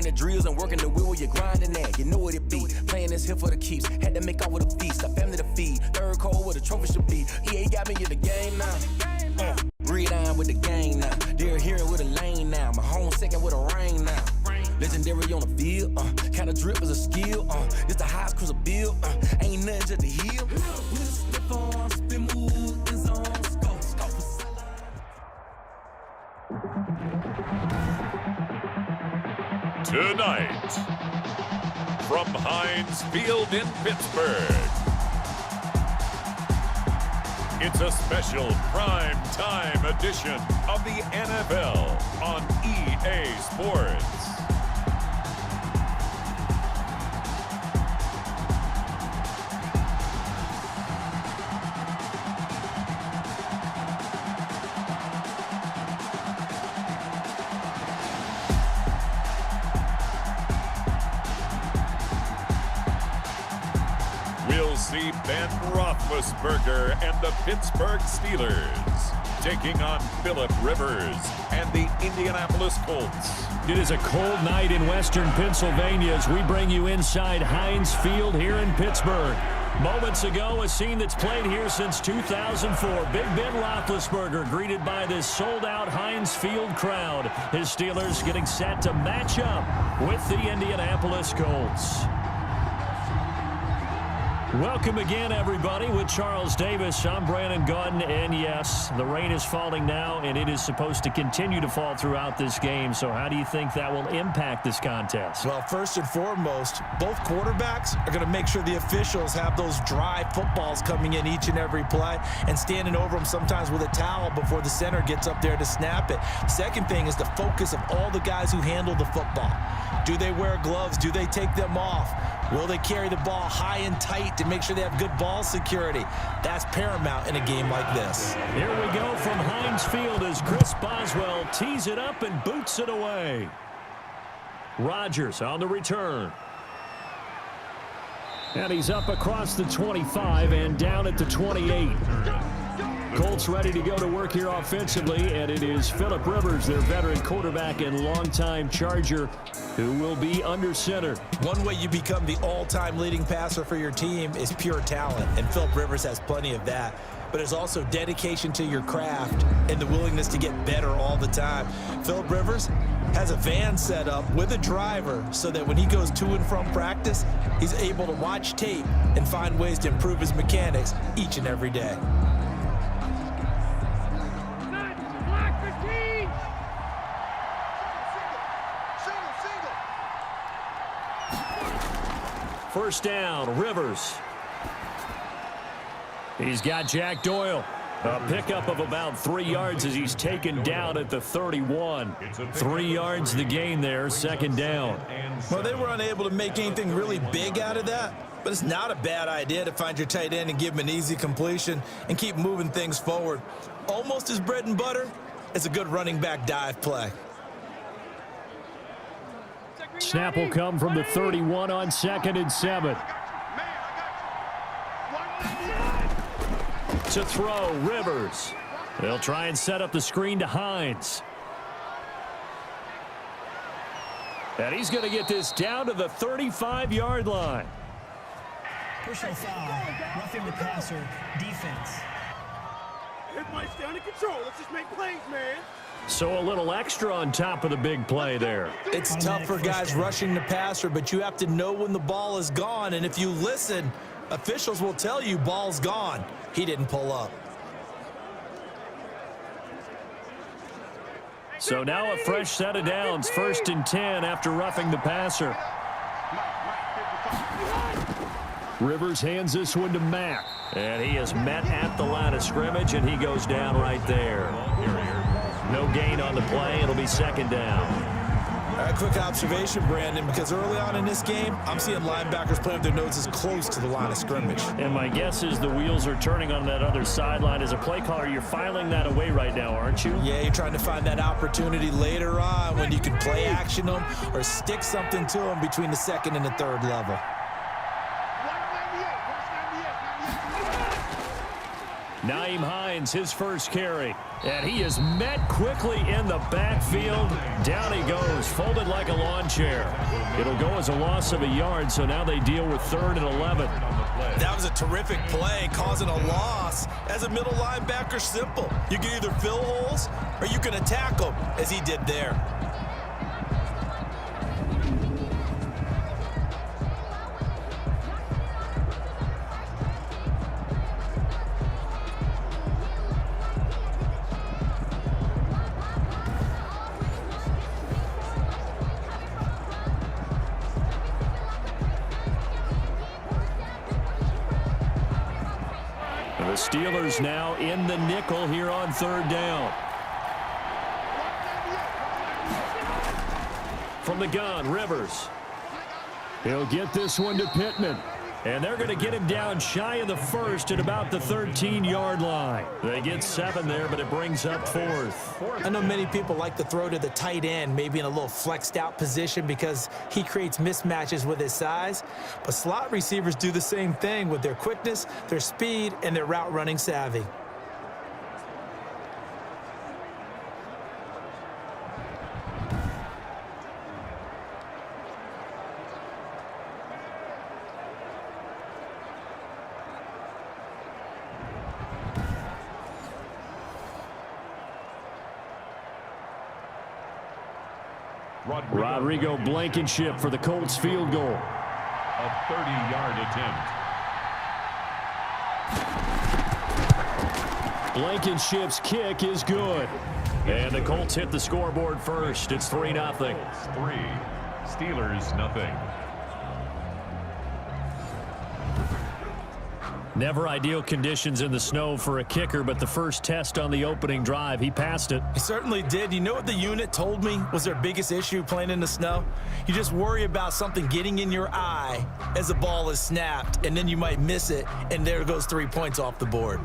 When the drills and working the wheel where you're grinding at, you know what it be. Playing this here for the keeps, had to make off with a feast. A family to feed, third cold where the trophy should be. EA got me in the game now. Breed on with the gang now. They're here with a lane now. My home second with a rain now. Legendary on the field, kinda drip is a skill. It's the highest cruiser bill, ain't nothing just the heel. Tonight, from Heinz Field in Pittsburgh, it's a special prime time edition of the NFL on EA Sports. We'll see Ben Roethlisberger and the Pittsburgh Steelers taking on Phillip Rivers and the Indianapolis Colts. It is a cold night in western Pennsylvania as we bring you inside Heinz Field here in Pittsburgh. Moments ago, a scene that's played here since 2004. Big Ben Roethlisberger greeted by this sold-out Heinz Field crowd. His Steelers getting set to match up with the Indianapolis Colts. Welcome again, everybody, with Charles Davis. I'm Brandon Gaudin, and yes, the rain is falling now, and it is supposed to continue to fall throughout this game. So how do you think that will impact this contest? Well, first and foremost, both quarterbacks are going to make sure the officials have those dry footballs coming in each and every play and standing over them sometimes with a towel before the center gets up there to snap it. Second thing is the focus of all the guys who handle the football. Do they wear gloves? Do they take them off? Will they carry the ball high and tight to make sure they have good ball security? That's paramount in a game like this. Here we go from Heinz Field as Chris Boswell tees it up and boots it away. Rodgers on the return. And he's up across the 25 and down at the 28. Colts ready to go to work here offensively, and it is Phillip Rivers, their veteran quarterback and longtime Charger, who will be under center. One way you become the all-time leading passer for your team is pure talent, and Phillip Rivers has plenty of that. But there's also dedication to your craft and the willingness to get better all the time. Phillip Rivers has a van set up with a driver so that when he goes to and from practice, he's able to watch tape and find ways to improve his mechanics each and every day. First down, Rivers. He's got Jack Doyle. A pickup of about 3 yards as he's taken down at the 31. 3 yards the gain there, second down. Well, they were unable to make anything really big out of that, but it's not a bad idea to find your tight end and give him an easy completion and keep moving things forward. Almost as bread and butter as a good running back dive play. Snap will come from the 31 on 2nd and 7. To throw, Rivers. They'll try and set up the screen to Hines. And he's going to get this down to the 35-yard line. Personal foul, roughing the passer, defense. Everybody's down in control. Let's just make plays, man. So a little extra on top of the big play there. It's tough for guys rushing the passer, but you have to know when the ball is gone. And if you listen, officials will tell you ball's gone. He didn't pull up. So now a fresh set of downs, 1st and 10 after roughing the passer. Rivers hands this one to Mack. And he is met at the line of scrimmage, and he goes down right there. No gain on the play. It'll be 2nd down. A quick observation, Brandon, because early on in this game, I'm seeing linebackers playing with their noses close to the line of scrimmage. And my guess is the wheels are turning on that other sideline. As a play caller, you're filing that away right now, aren't you? Yeah, you're trying to find that opportunity later on when you can play action them or stick something to them between the 2nd and the 3rd level. Nyheim Hines, his first carry. And he is met quickly in the backfield. Down he goes, folded like a lawn chair. It'll go as a loss of a yard, so now they deal with 3rd and 11. That was a terrific play, causing a loss. As a middle linebacker, simple. You can either fill holes or you can attack them, as he did there. The Steelers now in the nickel here on 3rd down. From the gun, Rivers. He'll get this one to Pittman. And they're going to get him down shy of the 1st at about the 13-yard line. They get 7 there, but it brings up 4th. I know many people like to throw to the tight end, maybe in a little flexed out position because he creates mismatches with his size. But slot receivers do the same thing with their quickness, their speed, and their route running savvy. Rodrigo Blankenship for the Colts field goal. A 30-yard attempt. Blankenship's kick is good. And the Colts hit the scoreboard first. It's 3-0. 3, Steelers nothing. Never ideal conditions in the snow for a kicker, but the first test on the opening drive, he passed it. He certainly did. You know what the unit told me was their biggest issue playing in the snow? You just worry about something getting in your eye as the ball is snapped, and then you might miss it, and there goes 3 points off the board.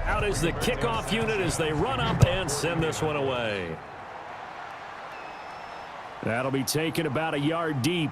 Out is the kickoff unit as they run up and send this one away. That'll be taken about a yard deep.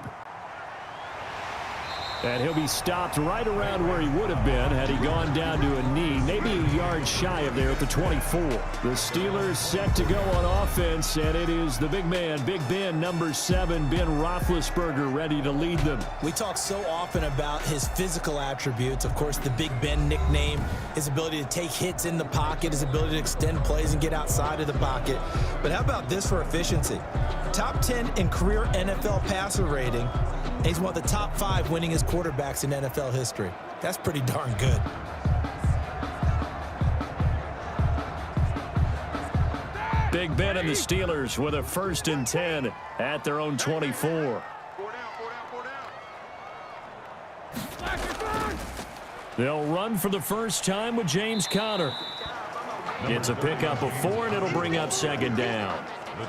And he'll be stopped right around where he would have been had he gone down to a knee, maybe a yard shy of there at the 24. The Steelers set to go on offense, and it is the big man, Big Ben, number 7, Ben Roethlisberger, ready to lead them. We talk so often about his physical attributes. Of course, the Big Ben nickname, his ability to take hits in the pocket, his ability to extend plays and get outside of the pocket. But how about this for efficiency? Top 10 in career NFL passer rating. And he's one of the top 5 winningest quarterbacks in NFL history. That's pretty darn good. Big Ben and the Steelers with a 1st and 10 at their own 24. They'll run for the first time with James Conner. It's a pickup of 4, and it'll bring up 2nd down.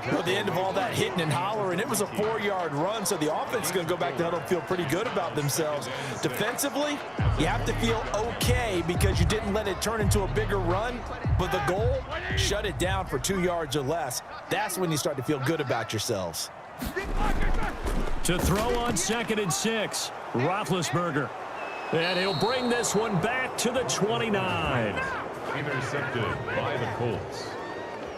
Well, at the end of all that hitting and hollering, it was a 4-yard run, so the offense is going to go back to huddle and feel pretty good about themselves. Defensively, you have to feel okay because you didn't let it turn into a bigger run, but the goal, shut it down for 2 yards or less. That's when you start to feel good about yourselves. To throw on 2nd and 6, Roethlisberger. And he'll bring this one back to the 29. Intercepted by the Colts.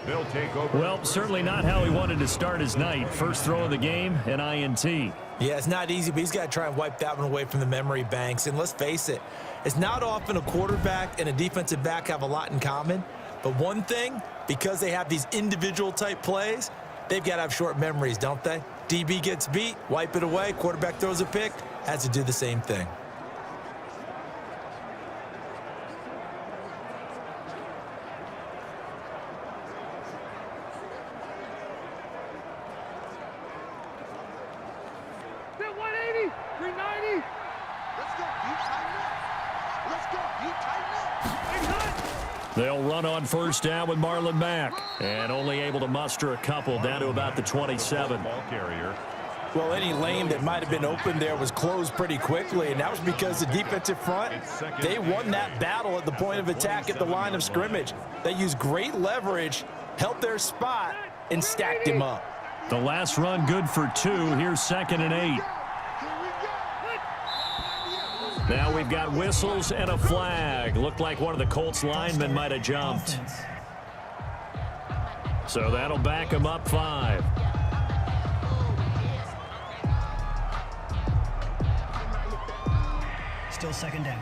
They'll take over. Well, certainly not how he wanted to start his night. First throw of the game, an INT. Yeah, it's not easy, but he's got to try and wipe that one away from the memory banks. And let's face it, it's not often a quarterback and a defensive back have a lot in common. But one thing, because they have these individual type plays, they've got to have short memories, don't they? DB gets beat, wipe it away, quarterback throws a pick, has to do the same thing. They'll run on 1st down with Marlon Mack, and only able to muster a couple down to about the 27. Ball carrier. Well, any lane that might have been open there was closed pretty quickly, and that was because the defensive front, they won that battle at the point of attack at the line of scrimmage. They used great leverage held their spot, and stacked him up. The last run good for 2. Here's 2nd and 8. Now we've got whistles and a flag. Looked like one of the Colts linemen might have jumped. So that'll back him up 5. Still 2nd down.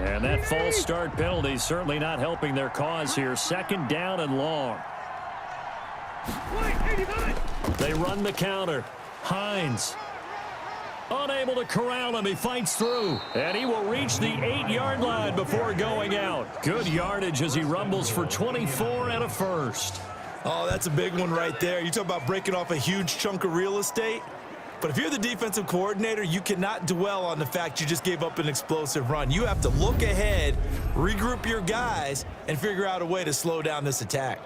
And that false start penalty certainly not helping their cause here. 2nd down and long. They run the counter. Hines unable to corral him. He fights through, and he will reach the 8-yard line before going out. Good yardage as he rumbles for 24 and a first. Oh, that's a big one right there. You talk about breaking off a huge chunk of real estate. But if you're the defensive coordinator, you cannot dwell on the fact you just gave up an explosive run. You have to look ahead, regroup your guys, and figure out a way to slow down this attack.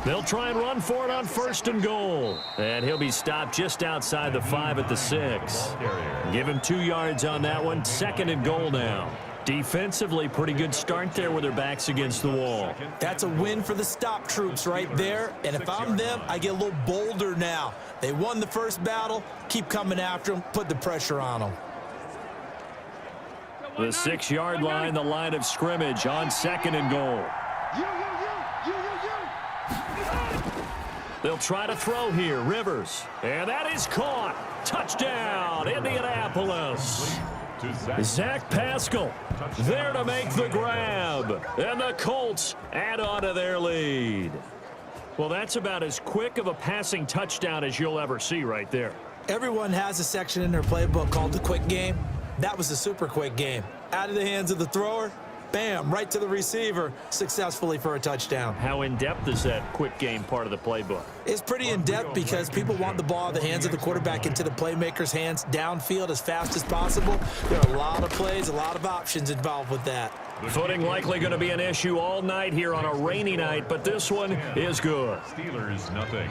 They'll try and run for it on 1st and goal. And he'll be stopped just outside the 5 at the 6. Give him 2 yards on that one. 2nd and goal now. Defensively, pretty good start there with their backs against the wall. That's a win for the stop troops right there. And if I'm them, I get a little bolder now. They won the first battle. Keep coming after them. Put the pressure on them. The 6-yard line, the line of scrimmage on 2nd and goal. They'll try to throw here. Rivers. And that is caught. Touchdown, Indianapolis. Zach Pascal there to make the grab. And the Colts add on to their lead. Well, that's about as quick of a passing touchdown as you'll ever see right there. Everyone has a section in their playbook called the quick game. That was a super quick game. Out of the hands of the thrower. Bam, right to the receiver, successfully for a touchdown. How in-depth is that quick game part of the playbook? It's pretty in-depth because people want the ball in the hands of the quarterback into the playmaker's hands downfield as fast as possible. There are a lot of plays, a lot of options involved with that. Footing likely going to be an issue all night here on a rainy night, but this one is good. Steelers, nothing.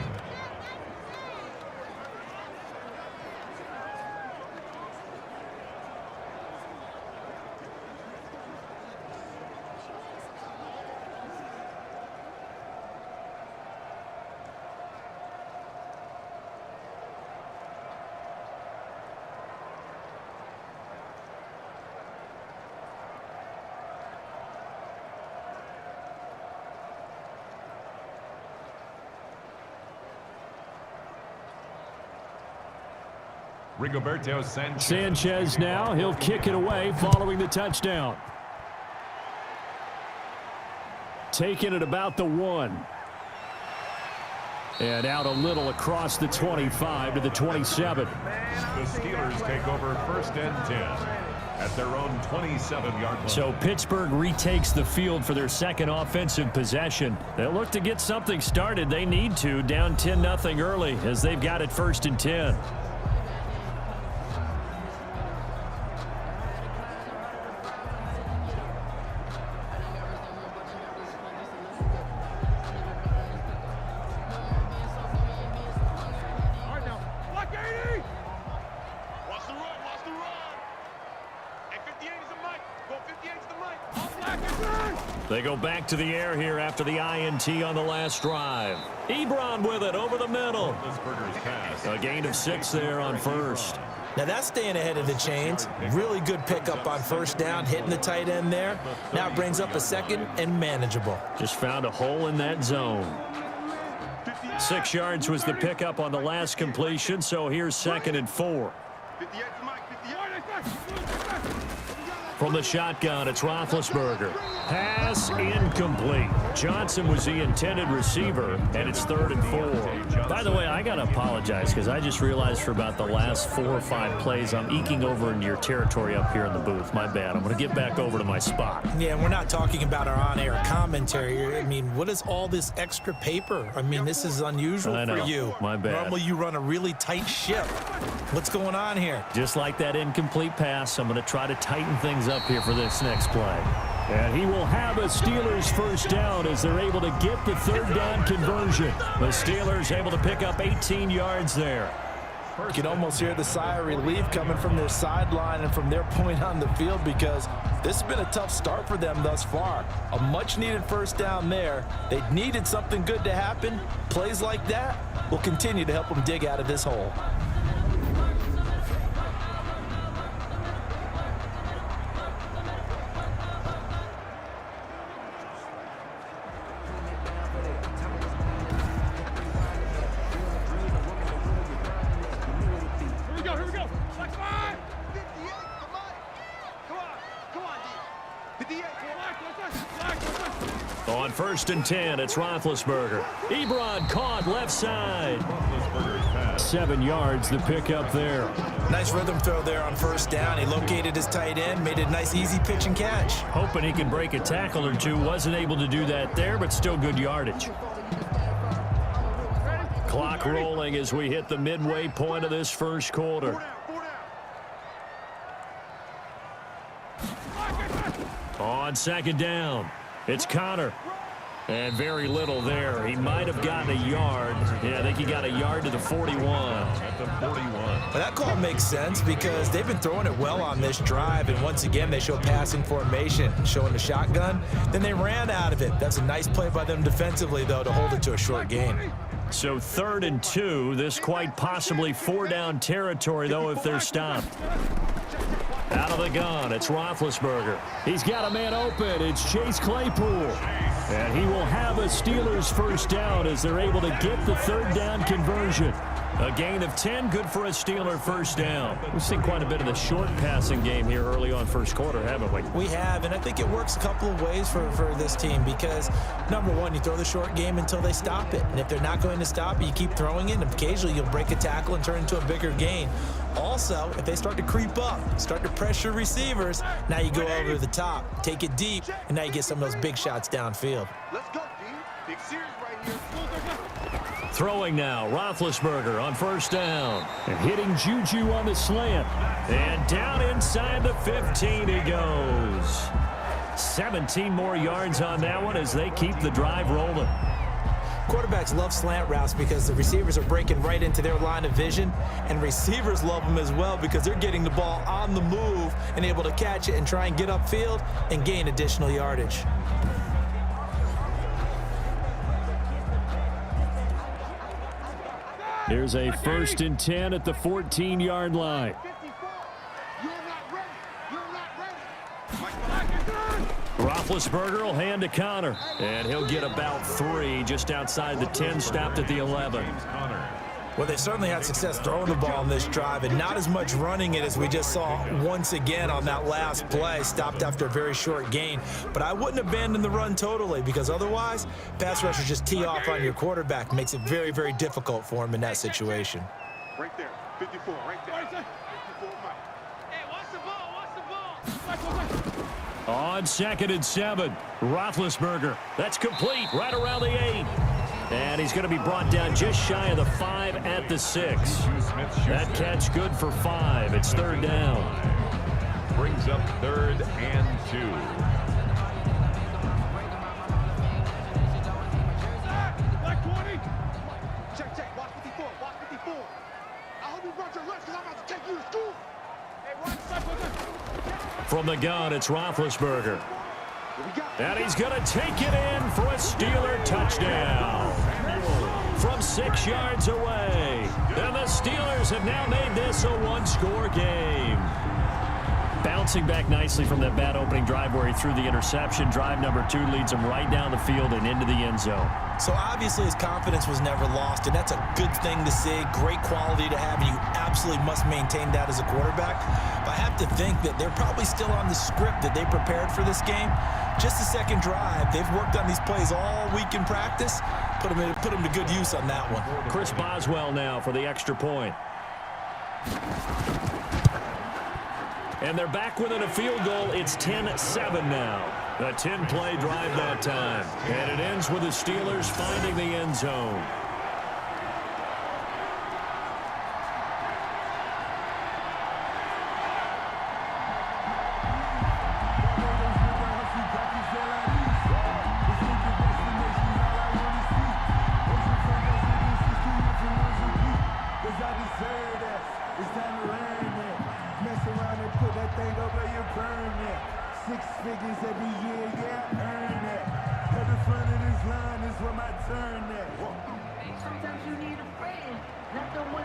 Rigoberto Sanchez now. He'll kick it away following the touchdown. Taking it about the 1. And out a little across the 25 to the 27. The Steelers take over 1st and 10 at their own 27-yard line. So Pittsburgh retakes the field for their 2nd offensive possession. They'll look to get something started. They need to, down 10-0 early as they've got it 1st and 10. They go back to the air here after the INT on the last drive. Ebron with it over the middle. A gain of 6 there on 1st. Now that's staying ahead of the chains. Really good pickup on 1st down, hitting the tight end there. Now it brings up a 2nd and manageable. Just found a hole in that zone. 6 yards was the pickup on the last completion, so here's 2nd and 4. From the shotgun, it's Roethlisberger. Pass incomplete. Johnson was the intended receiver, and it's 3rd and 4. By the way, I got to apologize because I just realized for about the last 4 or 5 plays, I'm eking over into your territory up here in the booth. My bad. I'm going to get back over to my spot. Yeah, we're not talking about our on-air commentary. I mean, what is all this extra paper? I mean, this is unusual for you. My bad. Normally, you run a really tight ship. What's going on here? Just like that incomplete pass, I'm going to try to tighten things up here for this next play. And he will have a Steelers first down as they're able to get the 3rd down conversion. The Steelers able to pick up 18 yards there. You can almost hear the sigh of relief coming from their sideline and from their point on the field because this has been a tough start for them thus far. A much-needed first down there. They needed something good to happen. Plays like that will continue to help them dig out of this hole. On 1st and 10, it's Roethlisberger. Ebron caught left side. 7 yards to pick up there. Nice rhythm throw there on 1st down. He located his tight end, made it a nice easy pitch and catch. Hoping he can break a tackle or two. Wasn't able to do that there, but still good yardage. Clock rolling as we hit the midway point of this first quarter. On 2nd down, it's Connor. And very little there. He might have gotten a yard. Yeah, I think he got a yard to the 41. At the 41. Well, that call makes sense because they've been throwing it well on this drive. And once again, they show passing formation, showing the shotgun. Then they ran out of it. That's a nice play by them defensively, though, to hold it to a short gain. So 3rd and 2. This quite possibly 4-down territory, though, if they're stopped. Out of the gun, it's Roethlisberger. He's got a man open. It's Chase Claypool. And he will have a Steelers first down as they're able to get the 3rd down conversion. A gain of 10, good for a Steeler first down. We've seen quite a bit of the short passing game here early on first quarter, haven't we? We have, and I think it works a couple of ways for this team because, number one, you throw the short game until they stop it. And if they're not going to stop it, you keep throwing it, and occasionally you'll break a tackle and turn into a bigger gain. Also, if they start to creep up, start to pressure receivers, now you go over the top, take it deep, and now you get some of those big shots downfield. Let's go, D. Big series right here. Throwing now, Roethlisberger on 1st down. And hitting Juju on the slant. And down inside the 15 he goes. 17 more yards on that one as they keep the drive rolling. Quarterbacks love slant routes because the receivers are breaking right into their line of vision, and receivers love them as well because they're getting the ball on the move and able to catch it and try and get upfield and gain additional yardage. Here's a 1st and 10 at the 14-yard line. Roethlisberger will hand to Connor, and he'll get about 3 just outside the 10, stopped at the 11. Well, they certainly had success throwing the ball on this drive and not as much running it as we just saw once again on that last play, stopped after a very short gain. But I wouldn't abandon the run totally because otherwise, pass rushers just tee off on your quarterback. Makes it very, very difficult for him in that situation. Right there, 54, right there. 54, hey, watch the ball, watch the ball. On 2nd and 7, Roethlisberger. That's complete right around the 8. And he's going to be brought down just shy of the 5 at the 6. That catch good for 5. It's 3rd down. Brings up 3rd and 2. Black 20. Check, watch 54, watch 54. I hope you brought your lunch because I'm about to take you to school. Hey, watch the From the gun, it's Roethlisberger. And he's going to take it in for a Steeler touchdown. From 6 yards away. And the Steelers have now made this a 1-score game. Bouncing back nicely from that bad opening drive where he threw the interception. Drive number 2 leads him right down the field and into the end zone. So obviously his confidence was never lost, and that's a good thing to see. Great quality to have, and you absolutely must maintain that as a quarterback. But have to think that they're probably still on the script that they prepared for this game. Just the second drive. They've worked on these plays all week in practice. Put them to good use on that one. Chris Boswell now for the extra point. And they're back within a field goal. It's 10-7 now. A 10-play drive that time. And it ends with the Steelers finding the end zone.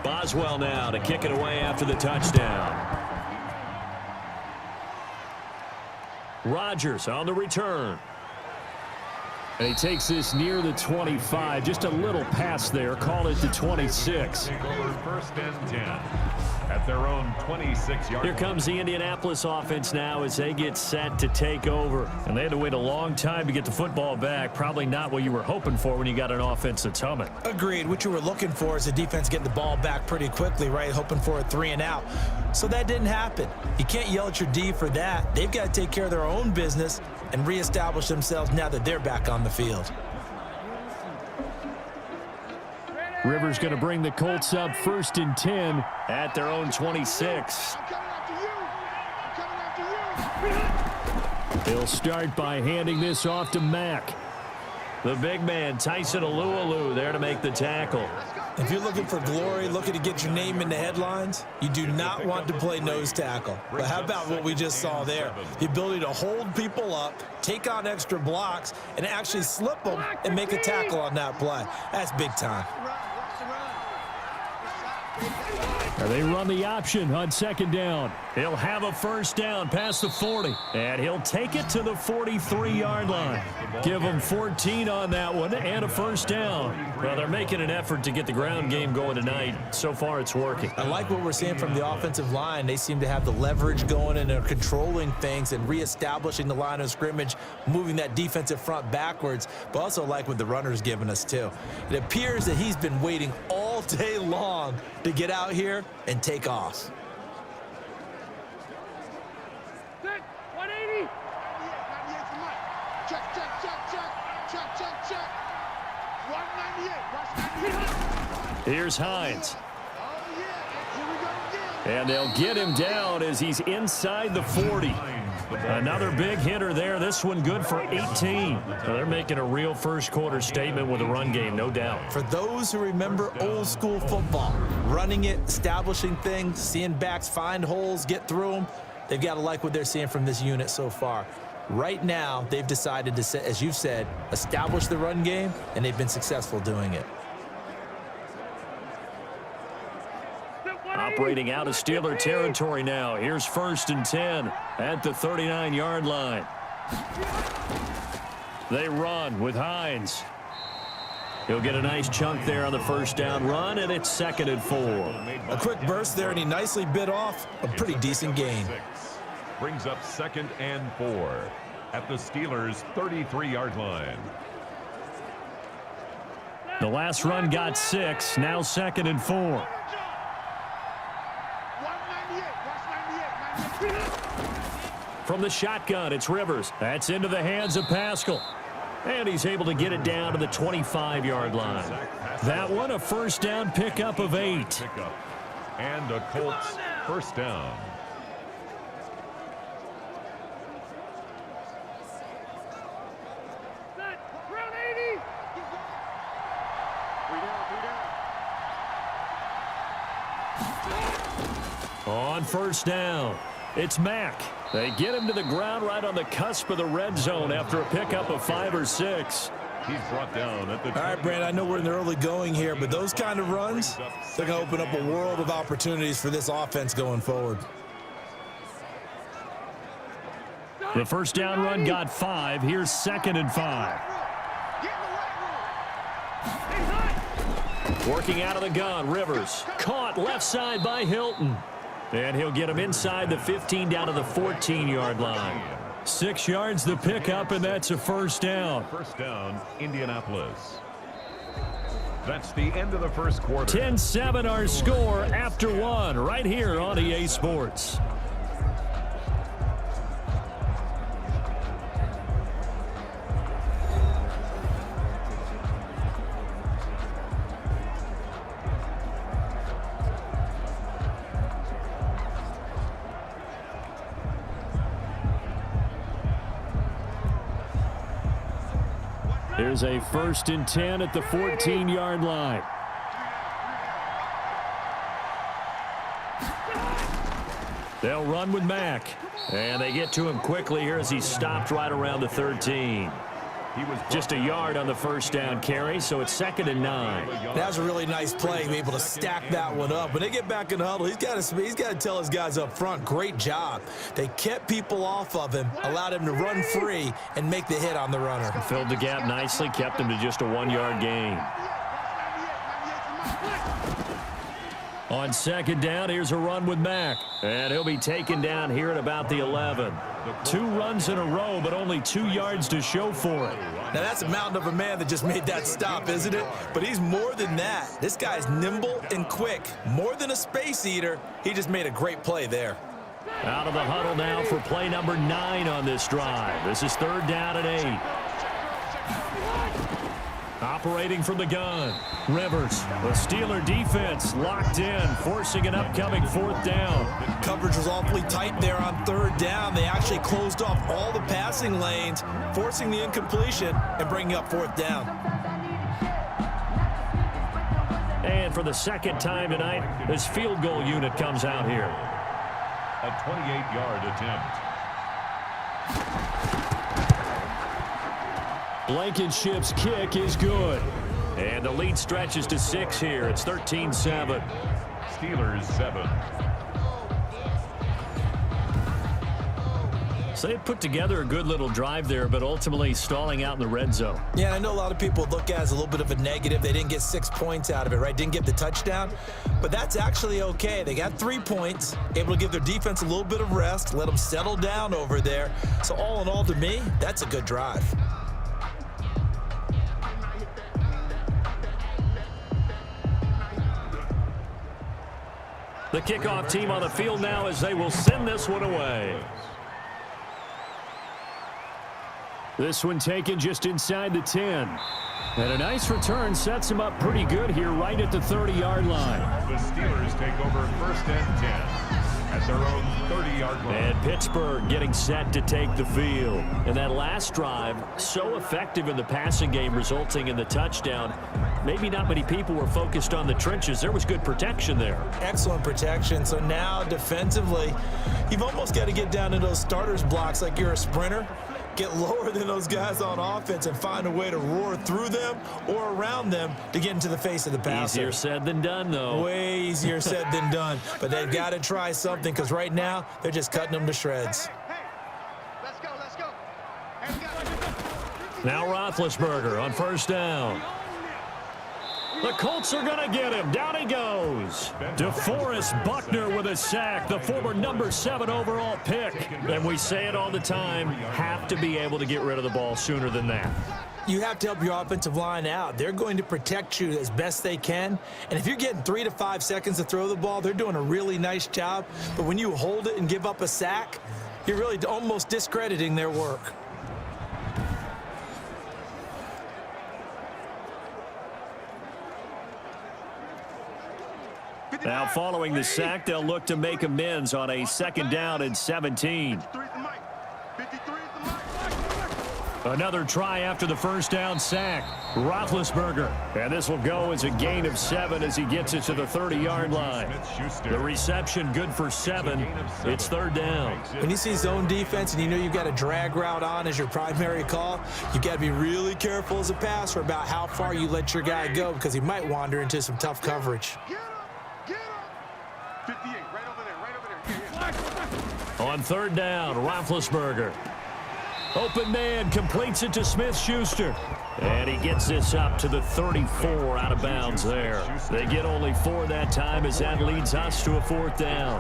Boswell now to kick it away after the touchdown. Rodgers on the return. And he takes this near the 25. Just a little pass there. Call it the 26. Take over first and 10 at their own 26-yard. Here comes the Indianapolis offense now as they get set to take over. And they had to wait a long time to get the football back. Probably not what you were hoping for when you got an offense that's humming. Agreed. What you were looking for is the defense getting the ball back pretty quickly, right? Hoping for a 3-and-out. So that didn't happen. You can't yell at your D for that. They've got to take care of their own business and reestablish themselves now that they're back on the field. Rivers going to bring the Colts up 1st and 10 at their own 26. They'll start by handing this off to Mack. The big man, Tyson Alualu, there to make the tackle. If you're looking for glory, looking to get your name in the headlines, you do not want to play nose tackle. But how about what we just saw there? The ability to hold people up, take on extra blocks, and actually slip them and make a tackle on that play. That's big time. They run the option on 2nd down. He'll have a 1st down past the 40. And he'll take it to the 43-yard line. Give them 14 on that one and a 1st down. Well, they're making an effort to get the ground game going tonight. So far, it's working. I like what we're seeing from the offensive line. They seem to have the leverage going and they're controlling things and reestablishing the line of scrimmage, moving that defensive front backwards, but also like what the runner's giving us, too. It appears that he's been waiting all day long to get out here and take off. 180. Check, check, check, check, check, check, check. 198. Here's Hines. Oh, yeah. Here we go again. And they'll get him down as he's inside the 40. Another big hitter there. This one good for 18. So they're making a real first-quarter statement with a run game, no doubt. For those who remember old-school football, running it, establishing things, seeing backs find holes, get through them, they've got to like what they're seeing from this unit so far. Right now, they've decided to, as you've said, establish the run game, and they've been successful doing it. Operating out of Steeler territory now. Here's 1st and 10 at the 39-yard line. They run with Hines. He'll get a nice chunk there on the 1st down run, and it's 2nd and 4. A quick burst there, and he nicely bit off a pretty decent gain. Brings up 2nd and 4 at the Steelers' 33-yard line. The last run got 6, now 2nd and 4. From the shotgun, it's Rivers. That's into the hands of Pascal. And he's able to get it down to the 25-yard line. That one, a 1st down pickup of 8. And a Colts 1st down. On 1st down, it's Mack. They get him to the ground right on the cusp of the red zone after a pickup of 5 or 6. He's brought down at the... All right, Brand, I know we're in the early going here, but those kind of runs, they're going to open up a world of opportunities for this offense going forward. The 1st down run got 5. Here's 2nd and 5. Get in the right room. Working out of the gun, Rivers. Caught left side by Hilton. And he'll get him inside the 15 down to the 14-yard line. 6 yards the pickup, and that's a first down. First down, Indianapolis. That's the end of the first quarter. 10-7 our score after one right here on EA Sports. Here's a 1st and 10 at the 14-yard line. They'll run with Mack. And they get to him quickly here as he stopped right around the 13. He was just a yard on the first down carry, so it's 2nd and 9. That was a really nice play, able to stack that one up. When they get back in the huddle, he's got to tell his guys up front, great job. They kept people off of him, allowed him to run free, and make the hit on the runner. Filled the gap nicely, kept him to just a 1-yard gain. On 2nd down, here's a run with Mack. And he'll be taken down here at about the 11. 2 runs in a row, but only 2 yards to show for it. Now, that's a mountain of a man that just made that stop, isn't it? But he's more than that. This guy's nimble and quick. More than a space eater, he just made a great play there. Out of the huddle now for play number 9 on this drive. This is 3rd down and 8. Operating from the gun, Rivers. The Steeler defense locked in, forcing an upcoming 4th down. Coverage was awfully tight there on 3rd down. They actually closed off all the passing lanes, forcing the incompletion and bringing up 4th down. And for the 2nd time tonight, this field goal unit comes out here. A 28-yard attempt. Blankenship's kick is good. And the lead stretches to 6 here. It's 13-7. Steelers 7. So they put together a good little drive there, but ultimately stalling out in the red zone. Yeah, I know a lot of people look at it as a little bit of a negative. They didn't get 6 points out of it, right? Didn't get the touchdown. But that's actually okay. They got 3 points, able to give their defense a little bit of rest, let them settle down over there. So all in all, to me, that's a good drive. The kickoff team on the field now as they will send this one away. This one taken just inside the 10. And a nice return sets him up pretty good here right at the 30-yard line. The Steelers take over 1st and 10 at their own 30-yard line. And Pittsburgh getting set to take the field. And that last drive, so effective in the passing game, resulting in the touchdown. Maybe not many people were focused on the trenches. There was good protection there. Excellent protection. So now defensively, you've almost got to get down to those starters blocks like you're a sprinter. Get lower than those guys on offense and find a way to roar through them or around them to get into the face of the passer. Easier said than done, though. Way easier said than done. But they've got to try something because right now they're just cutting them to shreds. Hey, let's go, let's go. Hey, we got Now Roethlisberger on 1st down. The Colts are going to get him. Down he goes. DeForest Buckner with a sack, the former number 7 overall pick. And we say it all the time, have to be able to get rid of the ball sooner than that. You have to help your offensive line out. They're going to protect you as best they can. And if you're getting 3 to 5 seconds to throw the ball, they're doing a really nice job. But when you hold it and give up a sack, you're really almost discrediting their work. Now following the sack, they'll look to make amends on a 2nd down and 17. Another try after the 1st down sack. Roethlisberger. And this will go as a gain of 7 as he gets it to the 30-yard line. The reception good for 7. It's 3rd down. When you see zone defense and you know you've got a drag route on as your primary call, you've got to be really careful as a passer about how far you let your guy go because he might wander into some tough coverage. On 3rd down, Roethlisberger. Open man completes it to Smith-Schuster. And he gets this up to the 34 out of bounds there. They get only 4 that time as that leads us to a 4th down.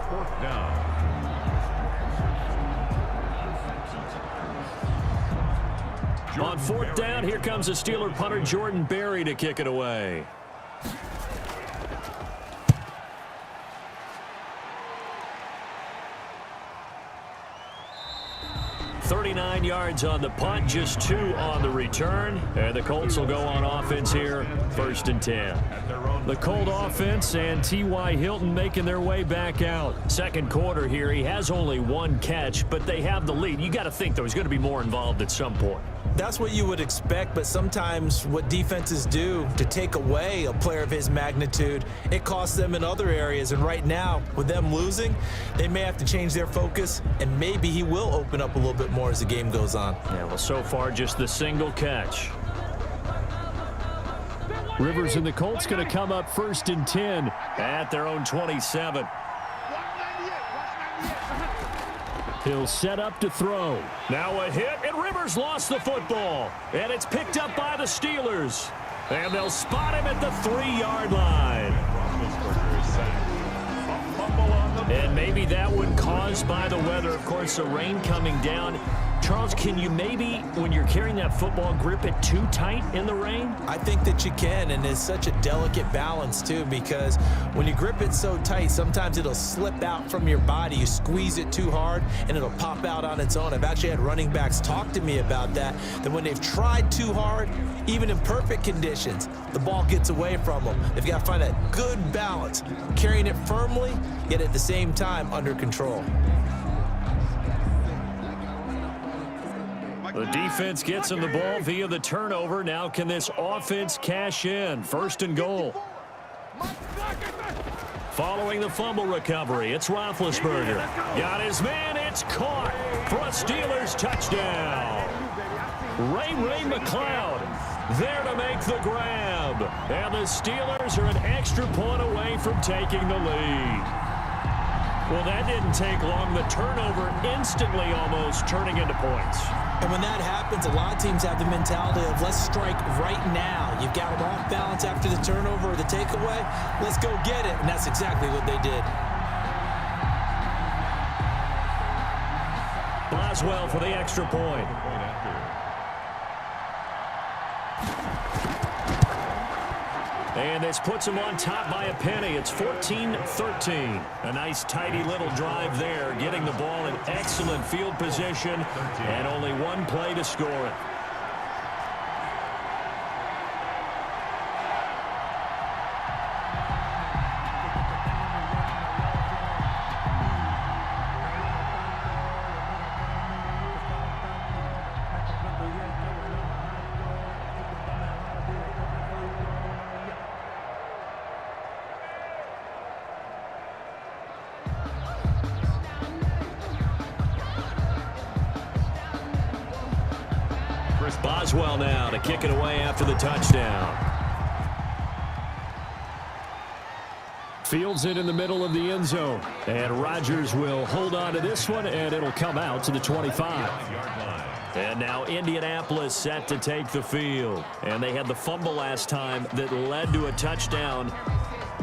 On 4th down, here comes the Steeler punter Jordan Berry to kick it away. 39 yards on the punt, just 2 on the return. And the Colts will go on offense here, 1st and 10. The Colt offense and T.Y. Hilton making their way back out. Second quarter here, he has only 1 catch, but they have the lead. You got to think there's going to be more involved at some point. That's what you would expect, but sometimes what defenses do to take away a player of his magnitude, it costs them in other areas. And right now, with them losing, they may have to change their focus, and maybe he will open up a little bit more as the game goes on. Yeah, well, so far, just the single catch. Rivers and the Colts going to come up 1st and 10 at their own 27. He'll set up to throw. Now a hit, and Rivers lost the football. And it's picked up by the Steelers. And they'll spot him at the 3-yard line. And maybe that one caused by the weather. Of course, the rain coming down. Charles, can you maybe, when you're carrying that football, grip it too tight in the rain? I think that you can, and it's such a delicate balance, too, because when you grip it so tight, sometimes it'll slip out from your body. You squeeze it too hard, and it'll pop out on its own. I've actually had running backs talk to me about that when they've tried too hard, even in perfect conditions, the ball gets away from them. They've got to find a good balance, carrying it firmly, yet at the same time under control. The defense gets him the ball via the turnover. Now can this offense cash in? 1st and goal. Following the fumble recovery, it's Roethlisberger. Got his man, it's caught for a Steelers touchdown. Ray McLeod there to make the grab. And the Steelers are an extra point away from taking the lead. Well, that didn't take long. The turnover instantly almost turning into points. And when that happens, a lot of teams have the mentality of let's strike right now. You've got them off balance after the turnover or the takeaway. Let's go get it. And that's exactly what they did. Boswell for the extra point. And this puts him on top by a penny. It's 14-13. A nice, tidy little drive there, getting the ball in excellent field position, and only 1 play to score it. Boswell now to kick it away after the touchdown. Fields it in the middle of the end zone. And Rodgers will hold on to this one, and it'll come out to the 25. And now Indianapolis set to take the field. And they had the fumble last time that led to a touchdown.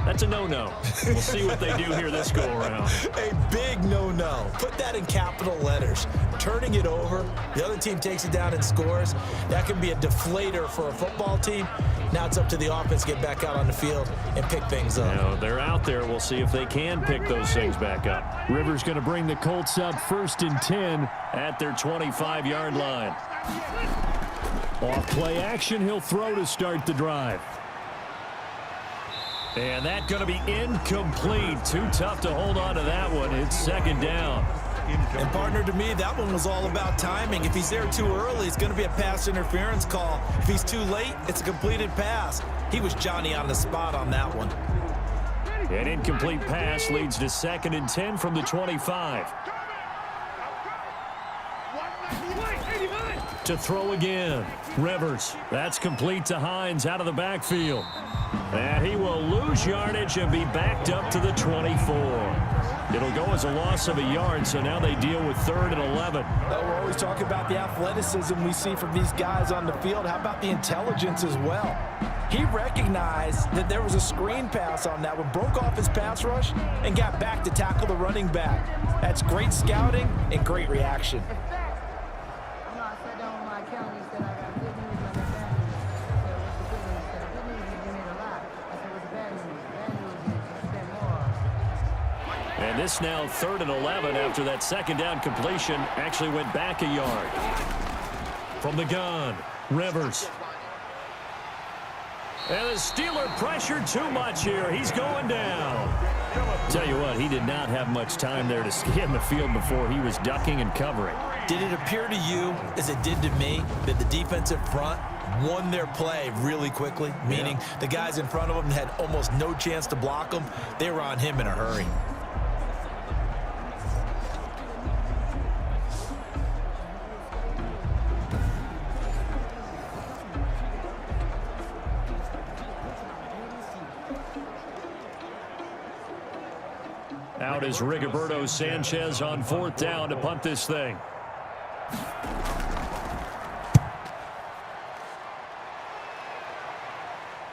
That's a no-no. We'll see what they do here this go-around. A big no-no. Put that in capital letters. Turning it over, the other team takes it down and scores. That can be a deflator for a football team. Now it's up to the offense to get back out on the field and pick things up. Now, they're out there. We'll see if they can pick those things back up. Rivers going to bring the Colts up 1st and 10 at their 25-yard line. Off play action, he'll throw to start the drive. And that's going to be incomplete. Too tough to hold on to that one. It's 2nd down. And, partner, to me, that one was all about timing. If he's there too early, it's going to be a pass interference call. If he's too late, it's a completed pass. He was Johnny on the spot on that one. An incomplete pass leads to 2nd and 10 from the 25. To throw again. Rivers. That's complete to Hines out of the backfield. And he will lose yardage and be backed up to the 24. It'll go as a loss of a yard, so now they deal with 3rd and 11. We're always talking about the athleticism we see from these guys on the field. How about the intelligence as well? He recognized that there was a screen pass on that one, broke off his pass rush, and got back to tackle the running back. That's great scouting and great reaction. And this now 3rd and 11 after that second down completion actually went back a yard. From the gun, Rivers. And the Steeler pressured too much here. He's going down. Tell you what, he did not have much time there to scan the field before he was ducking and covering. Did it appear to you, as it did to me, that the defensive front won their play really quickly? Meaning the guys in front of him had almost no chance to block him. They were on him in a hurry. Out is Rigoberto Sanchez on 4th down to punt this thing.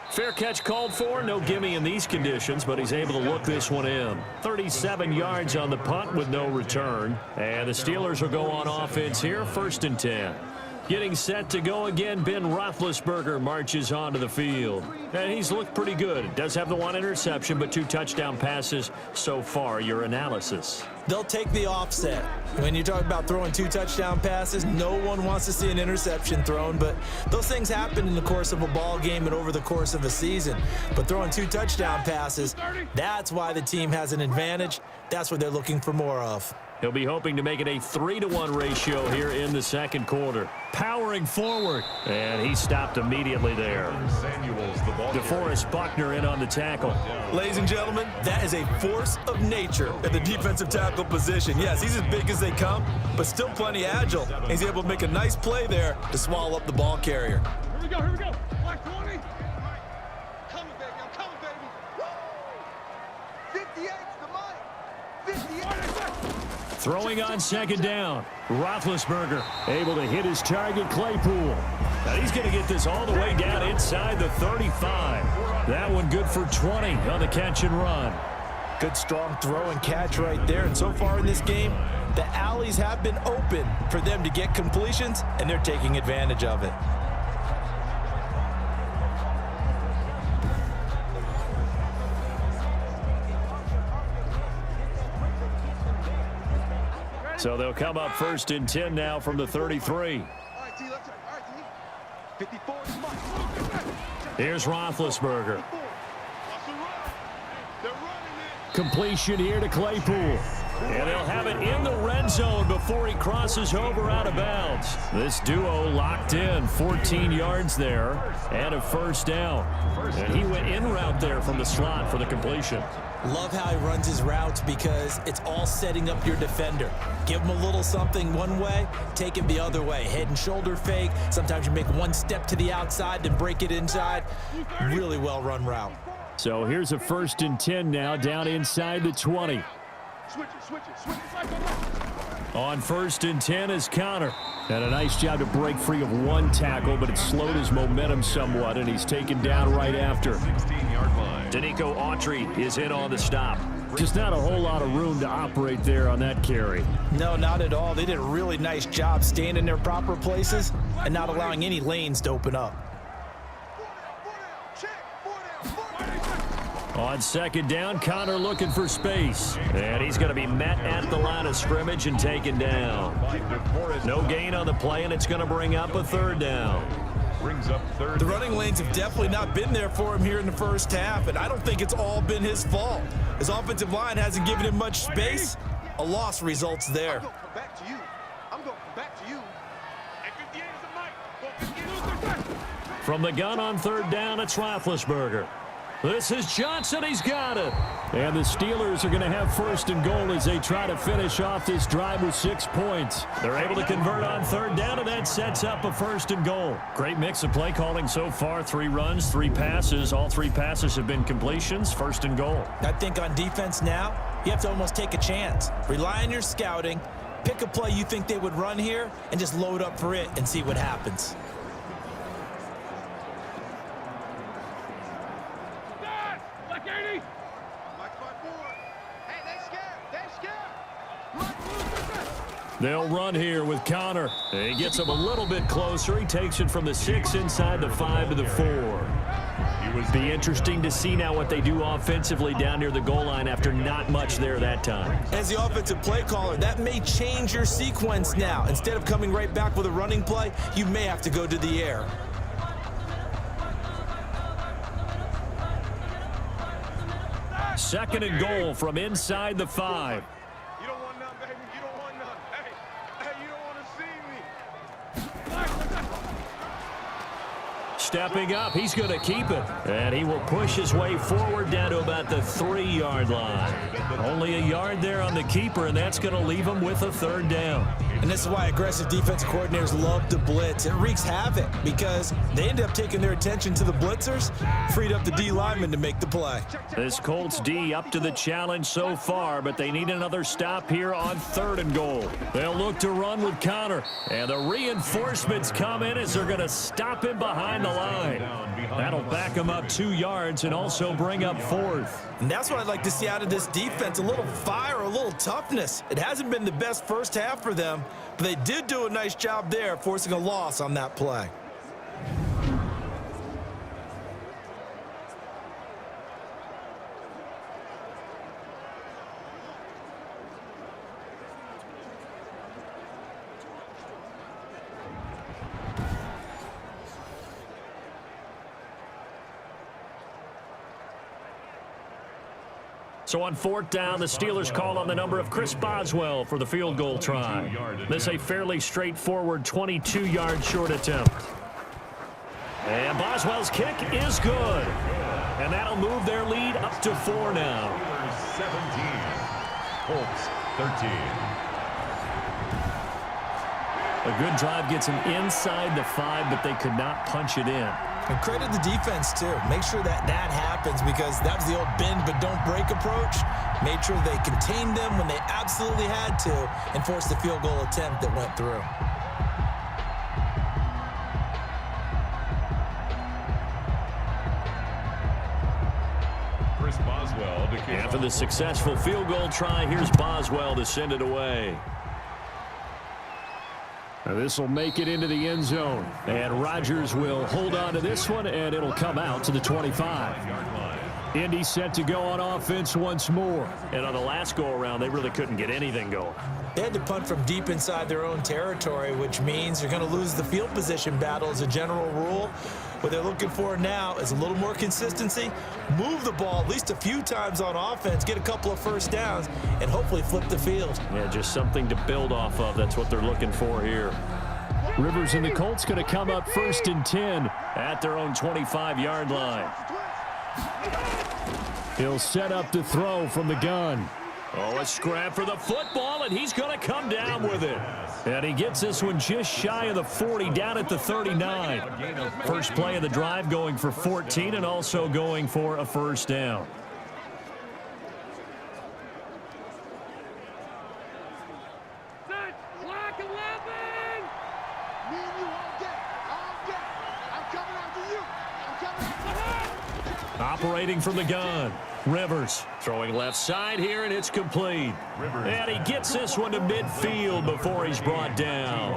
Fair catch called for. No gimme in these conditions, but he's able to look this one in. 37 yards on the punt with no return. And the Steelers will go on offense here, 1st and 10. Getting set to go again, Ben Roethlisberger marches onto the field. And he's looked pretty good. Does have the 1 interception, but 2 touchdown passes so far. Your analysis? They'll take the offset. When you talk about throwing 2 touchdown passes, no one wants to see an interception thrown, but those things happen in the course of a ball game and over the course of a season. But throwing 2 touchdown passes, that's why the team has an advantage. That's what they're looking for more of. He'll be hoping to make it a 3-to-1 ratio here in the second quarter. Powering forward, and he stopped immediately there. DeForest Buckner in on the tackle. Ladies and gentlemen, that is a force of nature at the defensive tackle position. Yes, he's as big as they come, but still plenty agile. He's able to make a nice play there to swallow up the ball carrier. Here we go, here we go. Black 20. Coming, baby, I'm coming, baby. 58's the mic. 58. Throwing on 2nd down. Roethlisberger able to hit his target, Claypool. Now he's going to get this all the way down inside the 35. That one good for 20 on the catch and run. Good strong throw and catch right there. And so far in this game, the alleys have been open for them to get completions, and they're taking advantage of it. So they'll come up 1st and 10 now from the 33. All right, T, let's go. All right, T. 54 is mine. Here's Roethlisberger. Completion here to Claypool. And they'll have it in the red zone before he crosses over out of bounds. This duo locked in, 14 yards there, and a 1st down. And he went in route there from the slot for the completion. Love how he runs his routes because it's all setting up your defender. Give him a little something one way, take him the other way. Head and shoulder fake. Sometimes you make one step to the outside, then break it inside. Really well run route. So here's a 1st and 10 now down inside the 20. Switch it. On 1st and 10 is Connor. And a nice job to break free of 1 tackle, but it slowed his momentum somewhat, and he's taken down right after. 16-yard line. Danico Autry is in on the stop. Just not a whole lot of room to operate there on that carry. No, not at all. They did a really nice job staying in their proper places and not allowing any lanes to open up. On 2nd down, Connor looking for space. And he's going to be met at the line of scrimmage and taken down. No gain on the play, and it's going to bring up a 3rd down. Brings up 3rd. The running lanes have definitely not been there for him here in the first half, and I don't think it's all been his fault. His offensive line hasn't given him much space. A loss results there. I'm going to come back to you. I'm going to come back to you. And 58 is the mic. From the gun on 3rd down, it's Roethlisberger. This is Johnson. He's got it. And the Steelers are going to have 1st and goal as they try to finish off this drive with 6 points. They're able to convert on 3rd down, and that sets up a 1st and goal. Great mix of play calling so far. 3 runs, 3 passes. All 3 passes have been completions. 1st and goal. I think on defense now, you have to almost take a chance. Rely on your scouting, pick a play you think they would run here, and just load up for it and see what happens. They'll run here with Connor. He gets him a little bit closer. He takes it from the 6 inside the 5 to the 4. It would be interesting to see now what they do offensively down near the goal line after not much there that time. As the offensive play caller, that may change your sequence now. Instead of coming right back with a running play, you may have to go to the air. Second and goal from inside the 5. You don't want none, baby. You don't want none. Hey, you don't want to see me. Stepping up, he's going to keep it. And he will push his way forward down to about the 3-yard line. Only a yard there on the keeper, and that's going to leave him with a 3rd down. And this is why aggressive defensive coordinators love to blitz. It wreaks havoc because they end up taking their attention to the blitzers, freed up the D lineman to make the play. This Colts D up to the challenge so far, but they need another stop here on 3rd and goal. They'll look to run with Connor, and the reinforcements come in as they're going to stop him behind the line. That'll back him up 2 yards and also bring up 4th. And that's what I'd like to see out of this defense, a little fire, a little toughness. It hasn't been the best first half for them, but they did do a nice job there, forcing a loss on that play. So on 4th down, the Steelers call on the number of Chris Boswell for the field goal try. This a fairly straightforward 22-yard short attempt. And Boswell's kick is good. And that'll move their lead up to 4 now. 17, Colts 13. A good drive gets him inside the 5, but they could not punch it in. And credit the defense, too. Make sure that happens because that was the old bend but don't break approach. Made sure they contained them when they absolutely had to and forced the field goal attempt that went through. Chris Boswell to kick After the successful field goal try, here's Boswell to send it away. Now this will make it into the end zone. And Rodgers will hold on to this one, and it'll come out to the 25-yard line. Indy set to go on offense once more. And on the last go-around, they really couldn't get anything going. They had to punt from deep inside their own territory, which means you're going to lose the field position battle as a general rule. What they're looking for now is a little more consistency, move the ball at least a few times on offense, get a couple of first downs, and hopefully flip the field. Yeah, just something to build off of. That's what they're looking for here. Rivers and the Colts going to come up 1st and 10 at their own 25-yard line. He'll set up to throw from the gun. Oh, a scrap for the football, and he's going to come down with it. And he gets this one just shy of the 40, down at the 39. First play of the drive going for 14 and also going for a first down. Black 11! Me and you all day. I'm coming after you. I'm coming after you. Operating from the gun. Rivers throwing left side here, and it's complete. And he gets this one to midfield before he's brought down.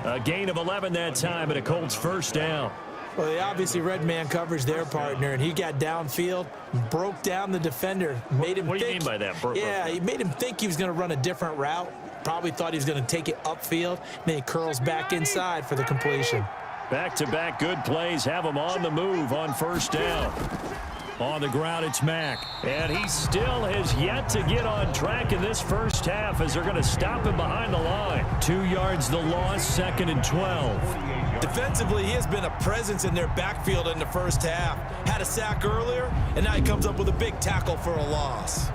A gain of 11 that time, and a Colts first down. Well, they obviously red man coverage their partner, and he got downfield, broke down the defender, made him What do you mean by that? Yeah, he made him think he was going to run a different route. Probably thought he was going to take it upfield. Then he curls back inside for the completion. Back-to-back good plays have him on the move on first down. On the ground, it's Mack. And he still has yet to get on track in this first half as they're going to stop him behind the line. 2 yards the loss, 2nd and 12. Defensively, he has been a presence in their backfield in the first half. Had a sack earlier, and now he comes up with a big tackle for a loss.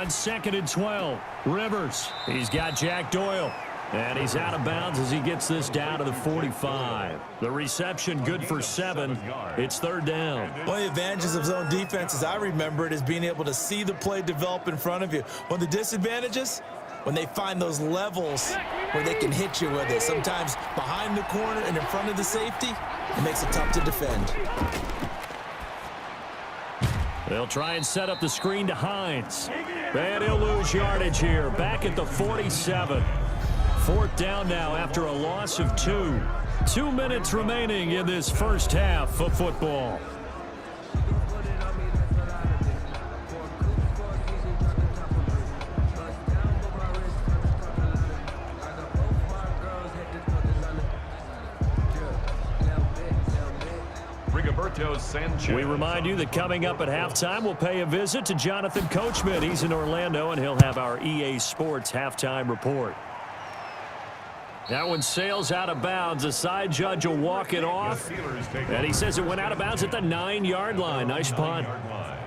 on 2nd and 12. Rivers, he's got Jack Doyle. And he's out of bounds as he gets this down to the 45. The reception good for 7. It's 3rd down. One of the advantages of zone defense, as I remember it, is being able to see the play develop in front of you. One of the disadvantages, when they find those levels where they can hit you with it, sometimes behind the corner and in front of the safety, it makes it tough to defend. They'll try and set up the screen to Hines. And he'll lose yardage here, back at the 47. 4th down now after a loss of 2. 2 minutes remaining in this first half of football. We remind you that coming up at halftime, we'll pay a visit to Jonathan Coachman. He's in Orlando, and he'll have our EA Sports halftime report. That one sails out of bounds. The side judge will walk it off. And he says it went out of bounds at the 9-yard line. Nice punt.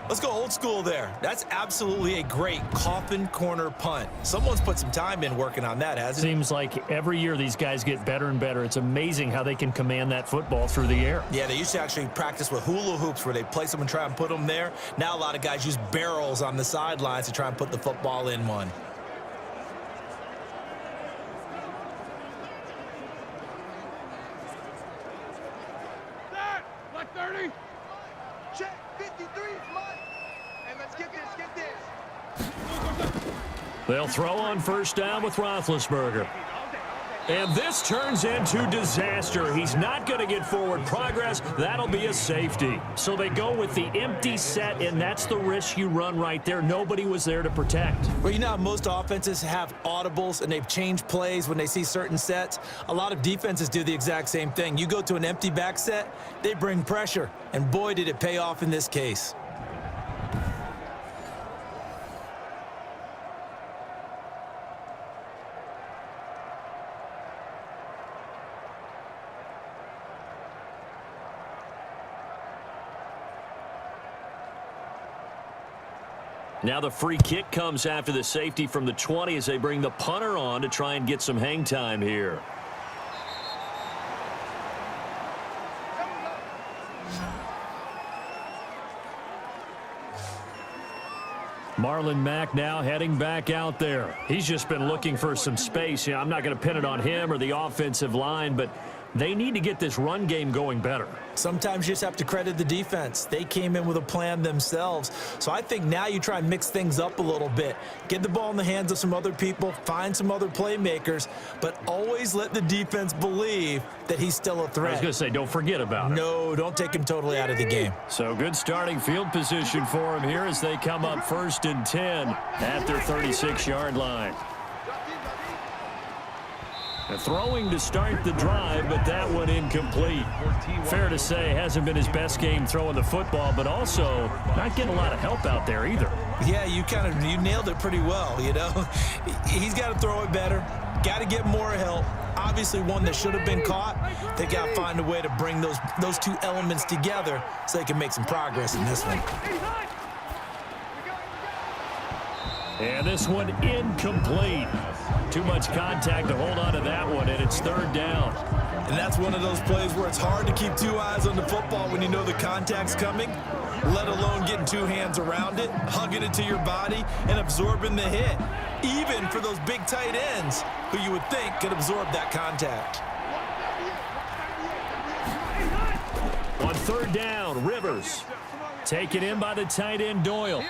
Let's go old school there. That's absolutely a great coffin corner punt. Someone's put some time in working on that, hasn't it? Seems like every year these guys get better and better. It's amazing how they can command that football through the air. Yeah, they used to actually practice with hula hoops where they place them and try and put them there. Now a lot of guys use barrels on the sidelines to try and put the football in one. Black 30. Check 53, Mike. And let's get this, They'll throw on 1st down with Roethlisberger. And this turns into disaster. He's not going to get forward progress. That'll be a safety. So they go with the empty set, and that's the risk you run right there. Nobody was there to protect. Well, you know how most offenses have audibles, and they've changed plays when they see certain sets. A lot of defenses do the exact same thing. You go to an empty back set, they bring pressure. And boy, did it pay off in this case. Now the free kick comes after the safety from the 20 as they bring the punter on to try and get some hang time here. Marlon Mack now heading back out there. He's just been looking for some space. You know, I'm not going to pin it on him or the offensive line, but they need to get this run game going better. Sometimes you just have to credit the defense. They came in with a plan themselves. So I think now you try and mix things up a little bit. Get the ball in the hands of some other people, find some other playmakers, but always let the defense believe that he's still a threat. I was going to say, don't forget about it. No, don't take him totally out of the game. So good starting field position for him here as they come up 1st and 10 at their 36-yard line. Throwing to start the drive, but that one incomplete. Fair to say, hasn't been his best game throwing the football, but also not getting a lot of help out there either. Yeah, you nailed it pretty well, you know. He's got to throw it better, got to get more help. Obviously one that should have been caught. They got to find a way to bring those two elements together so they can make some progress in this one. And this one incomplete. Too much contact to hold on to that one, and it's 3rd down. And that's one of those plays where it's hard to keep two eyes on the football when you know the contact's coming, let alone getting two hands around it, hugging it to your body, and absorbing the hit, even for those big tight ends who you would think could absorb that contact. On 3rd down, Rivers taken in by the tight end Doyle.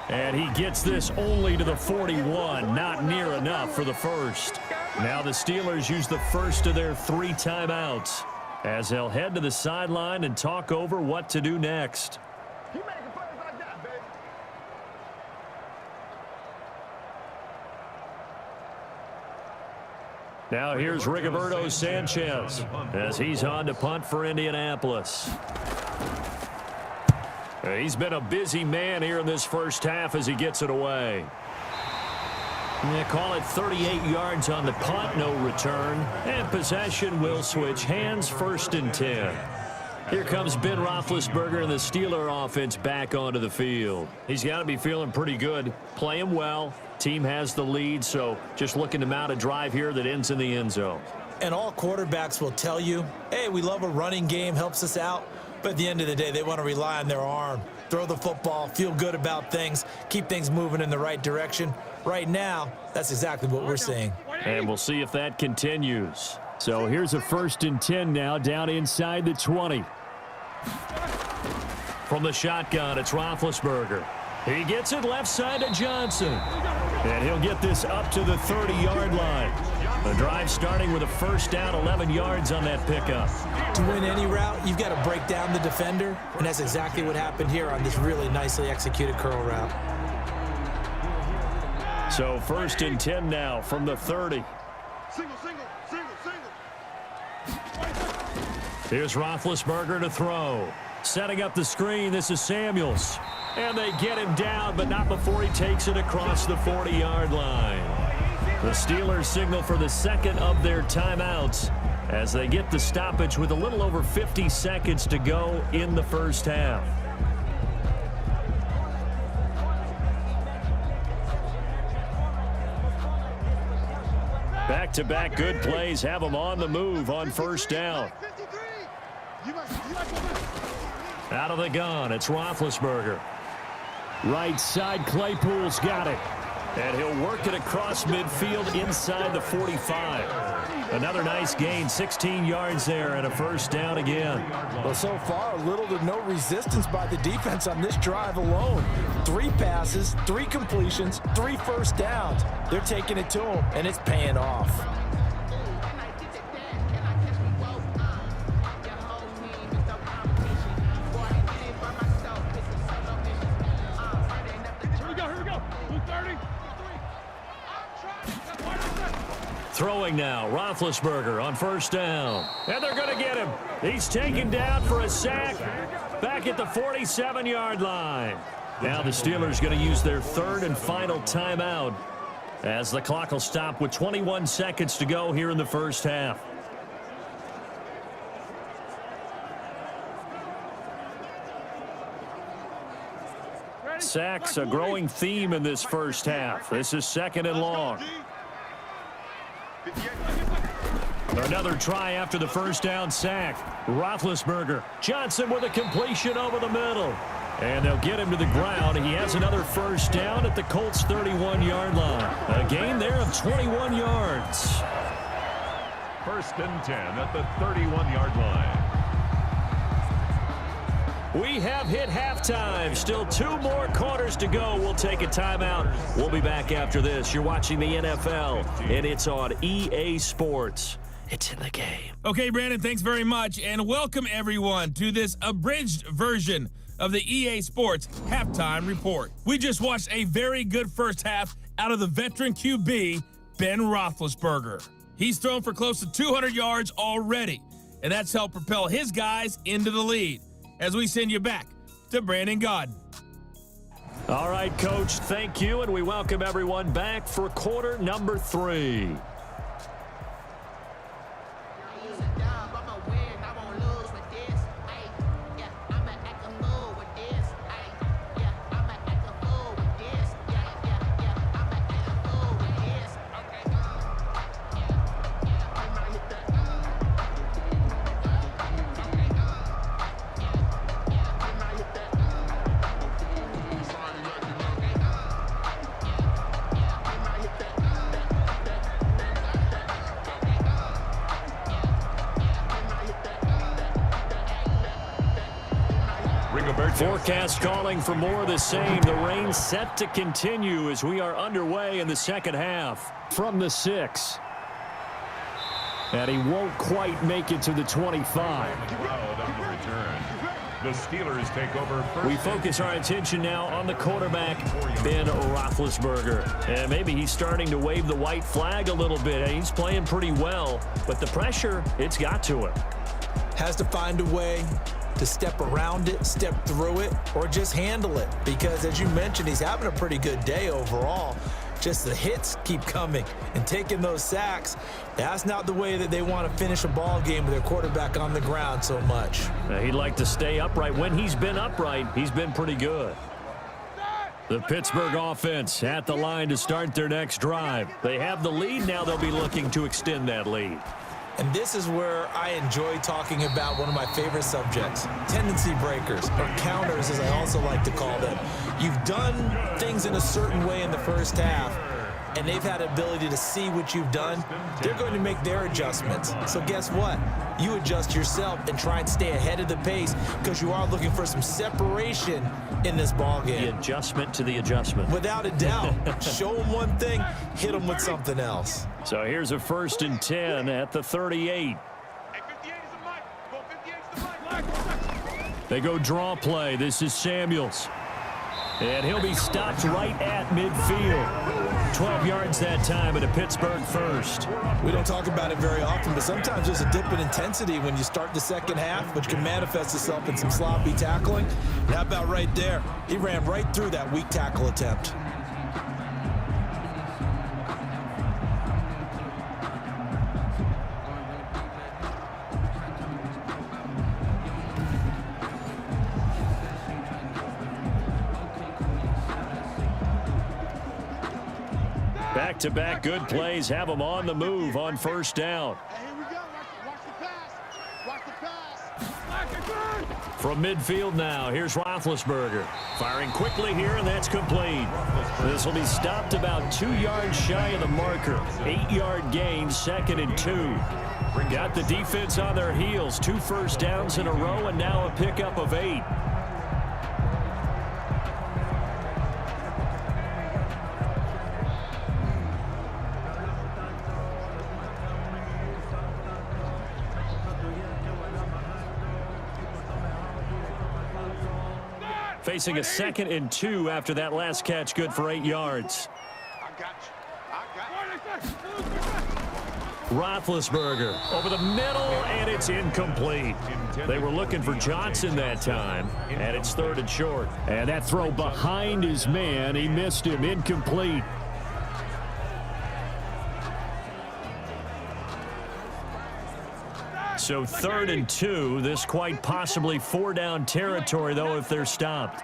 And he gets this only to the 41, not near enough for the first. Now the Steelers use the first of their 3 timeouts as they'll head to the sideline and talk over what to do next. Now here's Rigoberto Sanchez as he's on to punt for Indianapolis. He's been a busy man here in this first half as he gets it away. They call it 38 yards on the punt, no return. And possession will switch hands, 1st and 10. Here comes Ben Roethlisberger and the Steeler offense back onto the field. He's got to be feeling pretty good, playing well. Team has the lead, so just looking to mount a drive here that ends in the end zone. And all quarterbacks will tell you, hey, we love a running game, helps us out. But at the end of the day, they want to rely on their arm. Throw the football, feel good about things, keep things moving in the right direction. Right now, that's exactly what we're seeing. And we'll see if that continues. So here's a 1st and 10 now, down inside the 20. From the shotgun, it's Roethlisberger. He gets it left side to Johnson. And he'll get this up to the 30-yard line. The drive starting with a 1st down, 11 yards on that pickup. To win any route, you've got to break down the defender, and that's exactly what happened here on this really nicely executed curl route. So 1st and 10 now from the 30. Single. Here's Roethlisberger to throw. Setting up the screen, this is Samuels. And they get him down, but not before he takes it across the 40-yard line. The Steelers signal for the 2nd of their timeouts as they get the stoppage with a little over 50 seconds to go in the 1st half. Back-to-back good plays have them on the move on 1st down. Out of the gun, it's Roethlisberger. Right side, Claypool's got it. And he'll work it across midfield inside the 45. Another nice gain, 16 yards there and a 1st down again. Well, so far, little to no resistance by the defense on this drive alone. 3 passes, 3 completions, 3 1st downs. They're taking it to him, and it's paying off. Throwing now, Roethlisberger on 1st down. And they're going to get him. He's taken down for a sack back at the 47-yard line. Now the Steelers going to use their 3rd and final timeout as the clock will stop with 21 seconds to go here in the 1st half. Sacks, a growing theme in this 1st half. This is 2nd and long. Another try after the 1st down sack. Roethlisberger. Johnson with a completion over the middle. And they'll get him to the ground. He has another 1st down at the Colts' 31-yard line. A gain there of 21 yards. 1st and 10 at the 31-yard line. We have hit halftime. Still 2 more quarters to go. We'll take a timeout. We'll be back after this. You're watching the NFL, and it's on EA Sports. It's in the game. Okay, Brandon, thanks very much, and welcome everyone to this abridged version of the EA Sports Halftime Report. We just watched a very good 1st half out of the veteran QB, Ben Roethlisberger. He's thrown for close to 200 yards already, and that's helped propel his guys into the lead. As we send you back to Brandon Gaudin. All right, Coach, thank you, and we welcome everyone back for quarter number 3. Forecast calling for more of the same. The rain set to continue as we are underway in the 2nd half. From the 6. And he won't quite make it to the 25. The Steelers take over first. We focus our attention now on the quarterback, Ben Roethlisberger. And maybe he's starting to wave the white flag a little bit. He's playing pretty well, but the pressure, it's got to him. Has to find a way to step around it, step through it, or just handle it. Because as you mentioned, he's having a pretty good day overall. Just the hits keep coming and taking those sacks. That's not the way that they want to finish a ball game with their quarterback on the ground so much. He'd like to stay upright. When he's been upright, he's been pretty good. The Pittsburgh offense at the line to start their next drive. They have the lead. Now they'll be looking to extend that lead. And this is where I enjoy talking about one of my favorite subjects, tendency breakers, or counters as I also like to call them. You've done things in a certain way in the first half, and they've had the ability to see what you've done. They're going to make their adjustments. So guess what? You adjust yourself and try and stay ahead of the pace because you are looking for some separation in this ball game. The adjustment to the adjustment. Without a doubt. Show them one thing, hit them with something else. So here's a 1st and 10 at the 38. They go draw play. This is Samuels. And he'll be stopped right at midfield. 12 yards that time, and a Pittsburgh first. We don't talk about it very often, but sometimes there's a dip in intensity when you start the second half, which can manifest itself in some sloppy tackling. And how about right there? He ran right through that weak tackle attempt. Back-to-back good plays have them on the move on first down. Here we go. Watch the pass. Watch the pass. From midfield now, here's Roethlisberger. Firing quickly here, and that's complete. This will be stopped about 2 yards shy of the marker. 8-yard gain, 2nd and 2. Got the defense on their heels. 2 first downs in a row, and now a pickup of 8. Facing a 2nd and 2 after that last catch, good for 8 yards. Roethlisberger over the middle, and it's incomplete. They were looking for Johnson that time, and it's 3rd and short. And that throw behind his man, he missed him, incomplete. So 3rd and 2, this quite possibly 4-down territory, though, if they're stopped.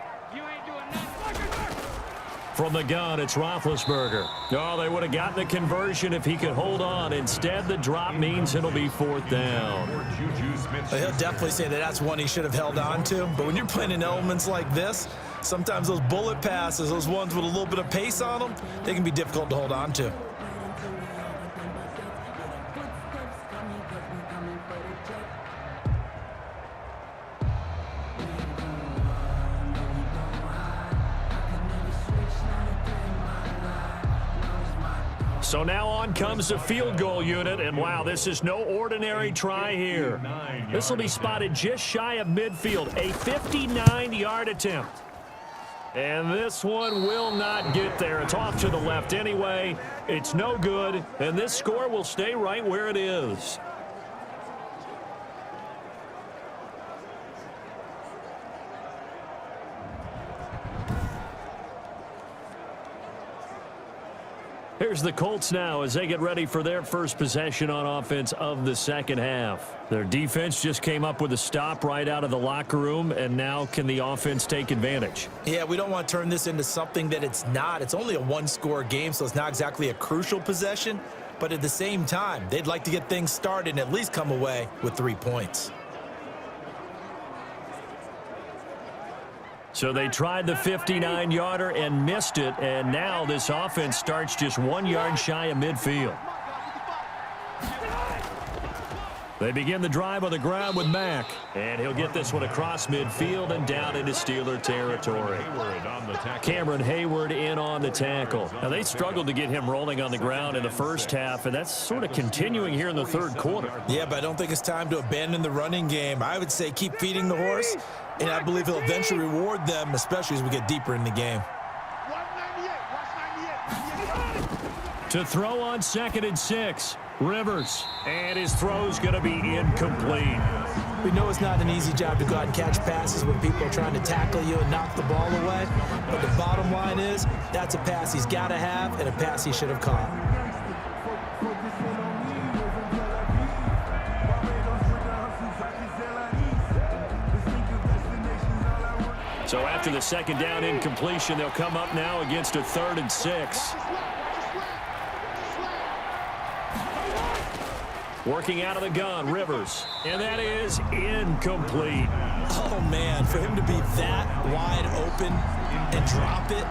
From the gun, it's Roethlisberger. Oh, they would have gotten the conversion if he could hold on. Instead, the drop means it'll be 4th down. He'll definitely say that that's one he should have held on to. But when you're playing in elements like this, sometimes those bullet passes, those ones with a little bit of pace on them, they can be difficult to hold on to. So now on comes the field goal unit, and wow, this is no ordinary try here. This will be spotted just shy of midfield, a 59-yard attempt. And this one will not get there. It's off to the left anyway. It's no good, and this score will stay right where it is. Here's the Colts now as they get ready for their first possession on offense of the second half. Their defense just came up with a stop right out of the locker room, and now can the offense take advantage? Yeah, we don't want to turn this into something that it's not. It's only a one-score game, so it's not exactly a crucial possession. But at the same time, they'd like to get things started and at least come away with 3 points. So they tried the 59-yarder and missed it, and now this offense starts just 1 yard shy of midfield. They begin the drive on the ground with Mack, and he'll get this one across midfield and down into Steeler territory. Cameron Hayward in on the tackle. Now, they struggled to get him rolling on the ground in the first half, and that's sort of continuing here in the third quarter. Yeah, but I don't think it's time to abandon the running game. I would say keep feeding the horse, and I believe he'll eventually reward them, especially as we get deeper in the game. To throw on 2nd and 6. Rivers, and his throw's going to be incomplete. We know it's not an easy job to go out and catch passes when people are trying to tackle you and knock the ball away. But the bottom line is, that's a pass he's got to have and a pass he should have caught. So after the second down incompletion, they'll come up now against a 3rd and 6. Working out of the gun, Rivers. And that is incomplete. Oh, man, for him to be that wide open and drop it.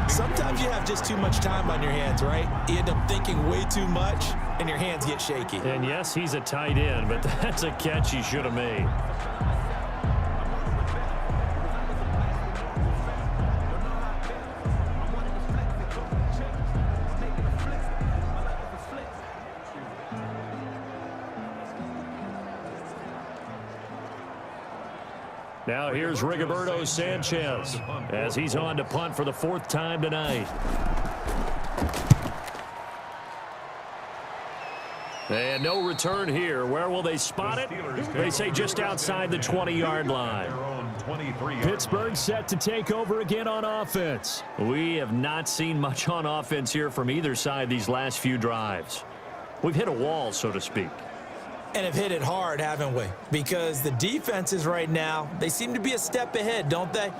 Sometimes you have just too much time on your hands, right? You end up thinking way too much, and your hands get shaky. And yes, he's a tight end, but that's a catch he should have made. Now here's Rigoberto Sanchez as he's on to punt for the 4th time tonight. And no return here. Where will they spot it? They say just outside the 20-yard line. Pittsburgh set to take over again on offense. We have not seen much on offense here from either side these last few drives. We've hit a wall, so to speak. And have hit it hard, haven't we? Because the defenses right now, they seem to be a step ahead, don't they?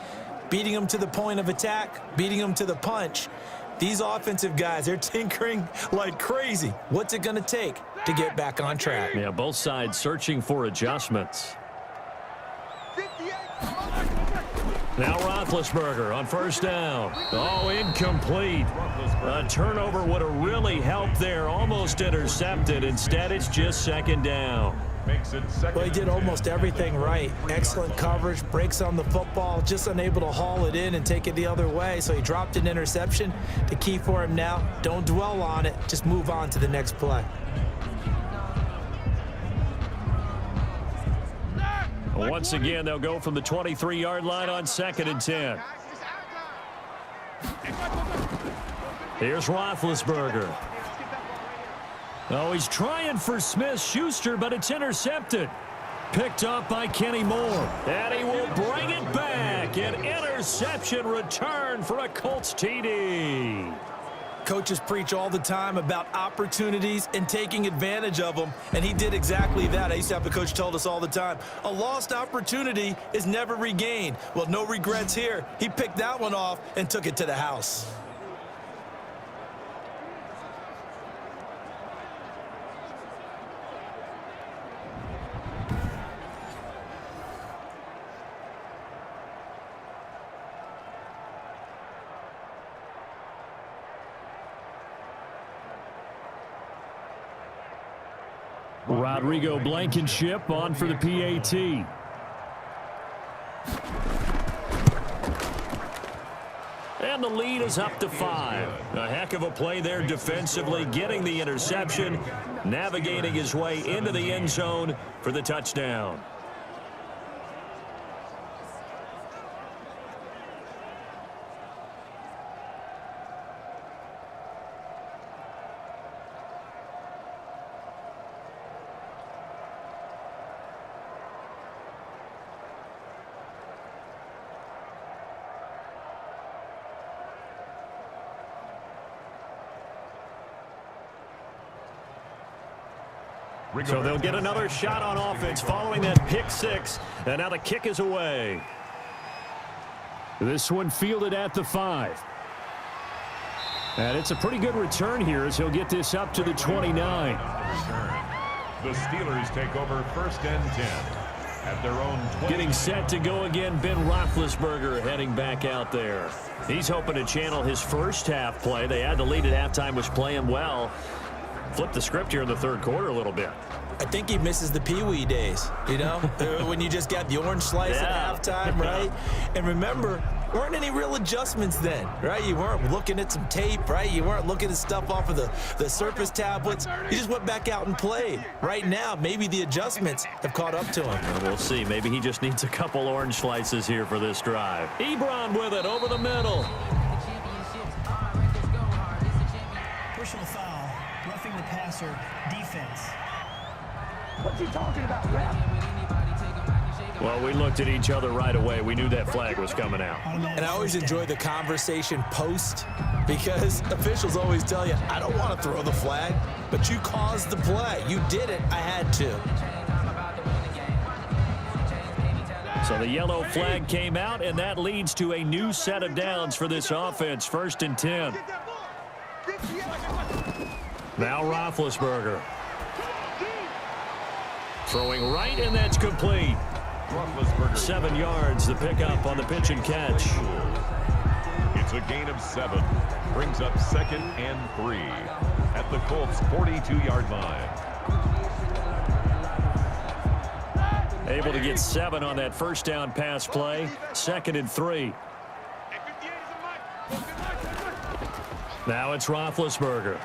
Beating them to the point of attack, beating them to the punch. These offensive guys, they're tinkering like crazy. What's it going to take to get back on track? Yeah, both sides searching for adjustments. Now Roethlisberger on 1st down. Oh, incomplete. A turnover would have really helped there. Almost intercepted. Instead, it's just 2nd down. Well, he did almost everything right. Excellent coverage, breaks on the football, just unable to haul it in and take it the other way. So he dropped an interception. The key for him now, don't dwell on it. Just move on to the next play. Once again, they'll go from the 23-yard line on 2nd and 10. Here's Roethlisberger. Oh, he's trying for Smith-Schuster, but it's intercepted. Picked up by Kenny Moore. And he will bring it back. An interception return for a Colts TD. Coaches preach all the time about opportunities and taking advantage of them, and he did exactly that. I used to have a coach told us all the time, a lost opportunity is never regained. Well, no regrets here. He picked that one off and took it to the house. Rodrigo Blankenship on for the PAT. And the lead is up to 5. A heck of a play there defensively, getting the interception, navigating his way into the end zone for the touchdown. So they'll get another shot on offense following that pick 6. And now the kick is away. This one fielded at the 5. And it's a pretty good return here as he'll get this up to the 29. The Steelers take over 1st and 10 at their own 20. Getting set to go again, Ben Roethlisberger heading back out there. He's hoping to channel his first half play. They had the lead at halftime, was playing well. Flip the script here in the 3rd quarter a little bit. I think he misses the Pee-wee days, you know, when you just got the orange slice at halftime, right? And remember, there weren't any real adjustments then, right? You weren't looking at some tape, right? You weren't looking at stuff off of the surface tablets. You just went back out and played. Right now, maybe the adjustments have caught up to him. Well, we'll see. Maybe he just needs a couple orange slices here for this drive. Ebron with it over the middle. Personal foul, roughing the passer, defense. What you talking about, ref? Well, we looked at each other right away. We knew that flag was coming out. And I always enjoy the conversation post because officials always tell you, I don't want to throw the flag, but you caused the play. You did it. I had to. So the yellow flag came out, and that leads to a new set of downs for this offense. 1st and 10. Now Roethlisberger. Throwing right, and that's complete. 7 yards, the pickup on the pitch and catch. It's a gain of 7. Brings up 2nd and 3 at the Colts' 42-yard line. Able to get 7 on that first down pass play. 2nd and 3. Now it's Roethlisberger.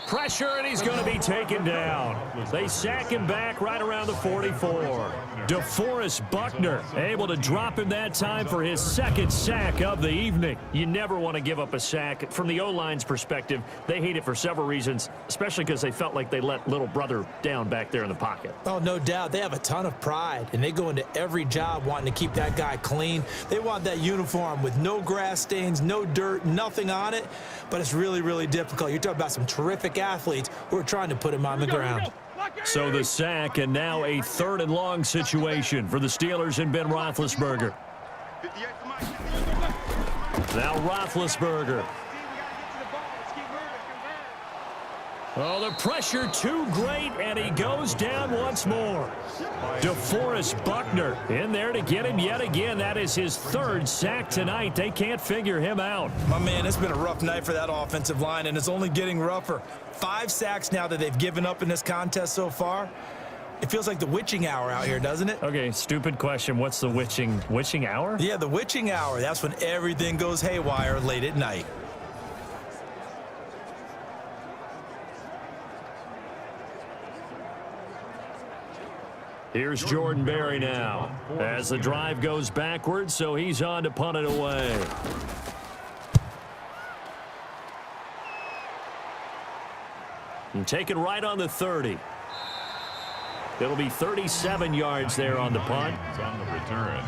Pressure, and he's going to be taken down. They sack him back right around the 44. DeForest Buckner able to drop him that time for his 2nd sack of the evening. You never want to give up a sack. From the O-line's perspective, they hate it for several reasons, especially because they felt like they let little brother down back there in the pocket. Oh, no doubt. They have a ton of pride, and they go into every job wanting to keep that guy clean. They want that uniform with no grass stains, no dirt, nothing on it, but it's really, really difficult. You're talking about some terrific athletes who are trying to put him on the ground. So the sack, and now a 3rd and long situation for the Steelers and Ben Roethlisberger. Now Roethlisberger. Oh, the pressure too great, and he goes down once more. DeForest Buckner in there to get him yet again. That is his 3rd sack tonight. They can't figure him out. My man, it's been a rough night for that offensive line, and it's only getting rougher. 5 sacks now that they've given up in this contest so far. It feels like the witching hour out here, doesn't it? Okay, stupid question. What's the witching hour? Yeah, the witching hour. That's when everything goes haywire late at night. Here's Jordan Berry now as the drive goes backwards, so he's on to punt it away. And taken right on the 30. It'll be 37 yards there on the punt. On the return.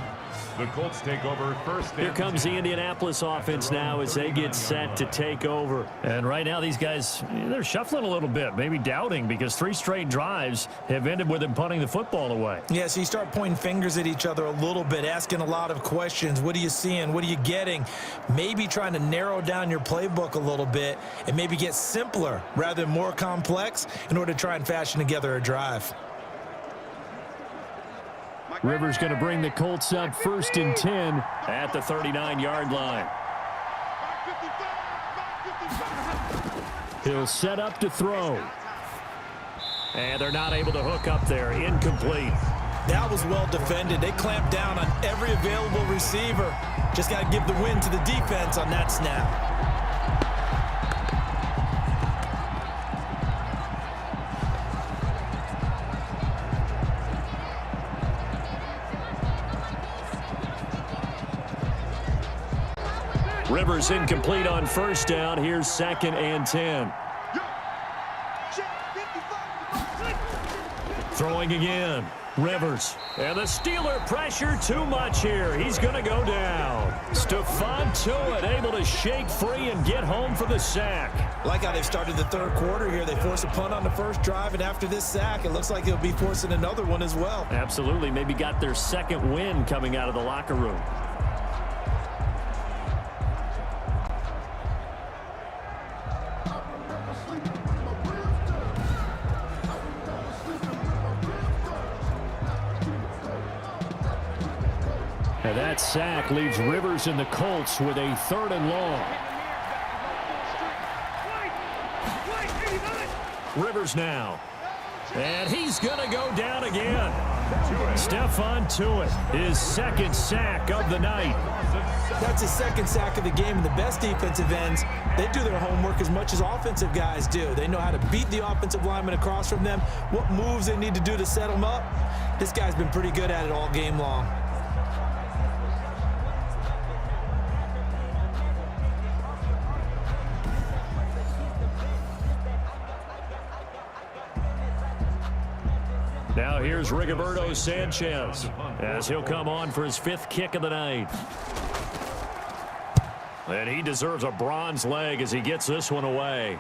The Colts take over 1st. Here comes the Indianapolis offense now as they get set to take over. And right now these guys, they're shuffling a little bit, maybe doubting, because 3 straight drives have ended with them punting the football away. Yeah, so you start pointing fingers at each other a little bit, asking a lot of questions. What are you seeing? What are you getting? Maybe trying to narrow down your playbook a little bit and maybe get simpler rather than more complex in order to try and fashion together a drive. Rivers going to bring the Colts up 1st and 10 at the 39-yard line. He'll set up to throw. And they're not able to hook up there. Incomplete. That was well defended. They clamped down on every available receiver. Just got to give the win to the defense on that snap. Rivers incomplete on 1st down. Here's 2nd and 10. Throwing again. Rivers. And the Steeler pressure too much here. He's going to go down. Stephon Tuitt able to shake free and get home for the sack. Like how they've started the 3rd quarter here. They force a punt on the 1st drive, and after this sack, it looks like they'll be forcing another one as well. Absolutely. Maybe got their 2nd win coming out of the locker room. And that sack leaves Rivers and the Colts with a 3rd and long. Rivers now. And he's going to go down again. Stephon Tuitt, his 2nd sack of the night. That's his 2nd sack of the game, and the best defensive ends, they do their homework as much as offensive guys do. They know how to beat the offensive lineman across from them, what moves they need to do to set them up. This guy's been pretty good at it all game long. Now here's Rigoberto Sanchez as he'll come on for his 5th kick of the night. And he deserves a bronze leg as he gets this one away.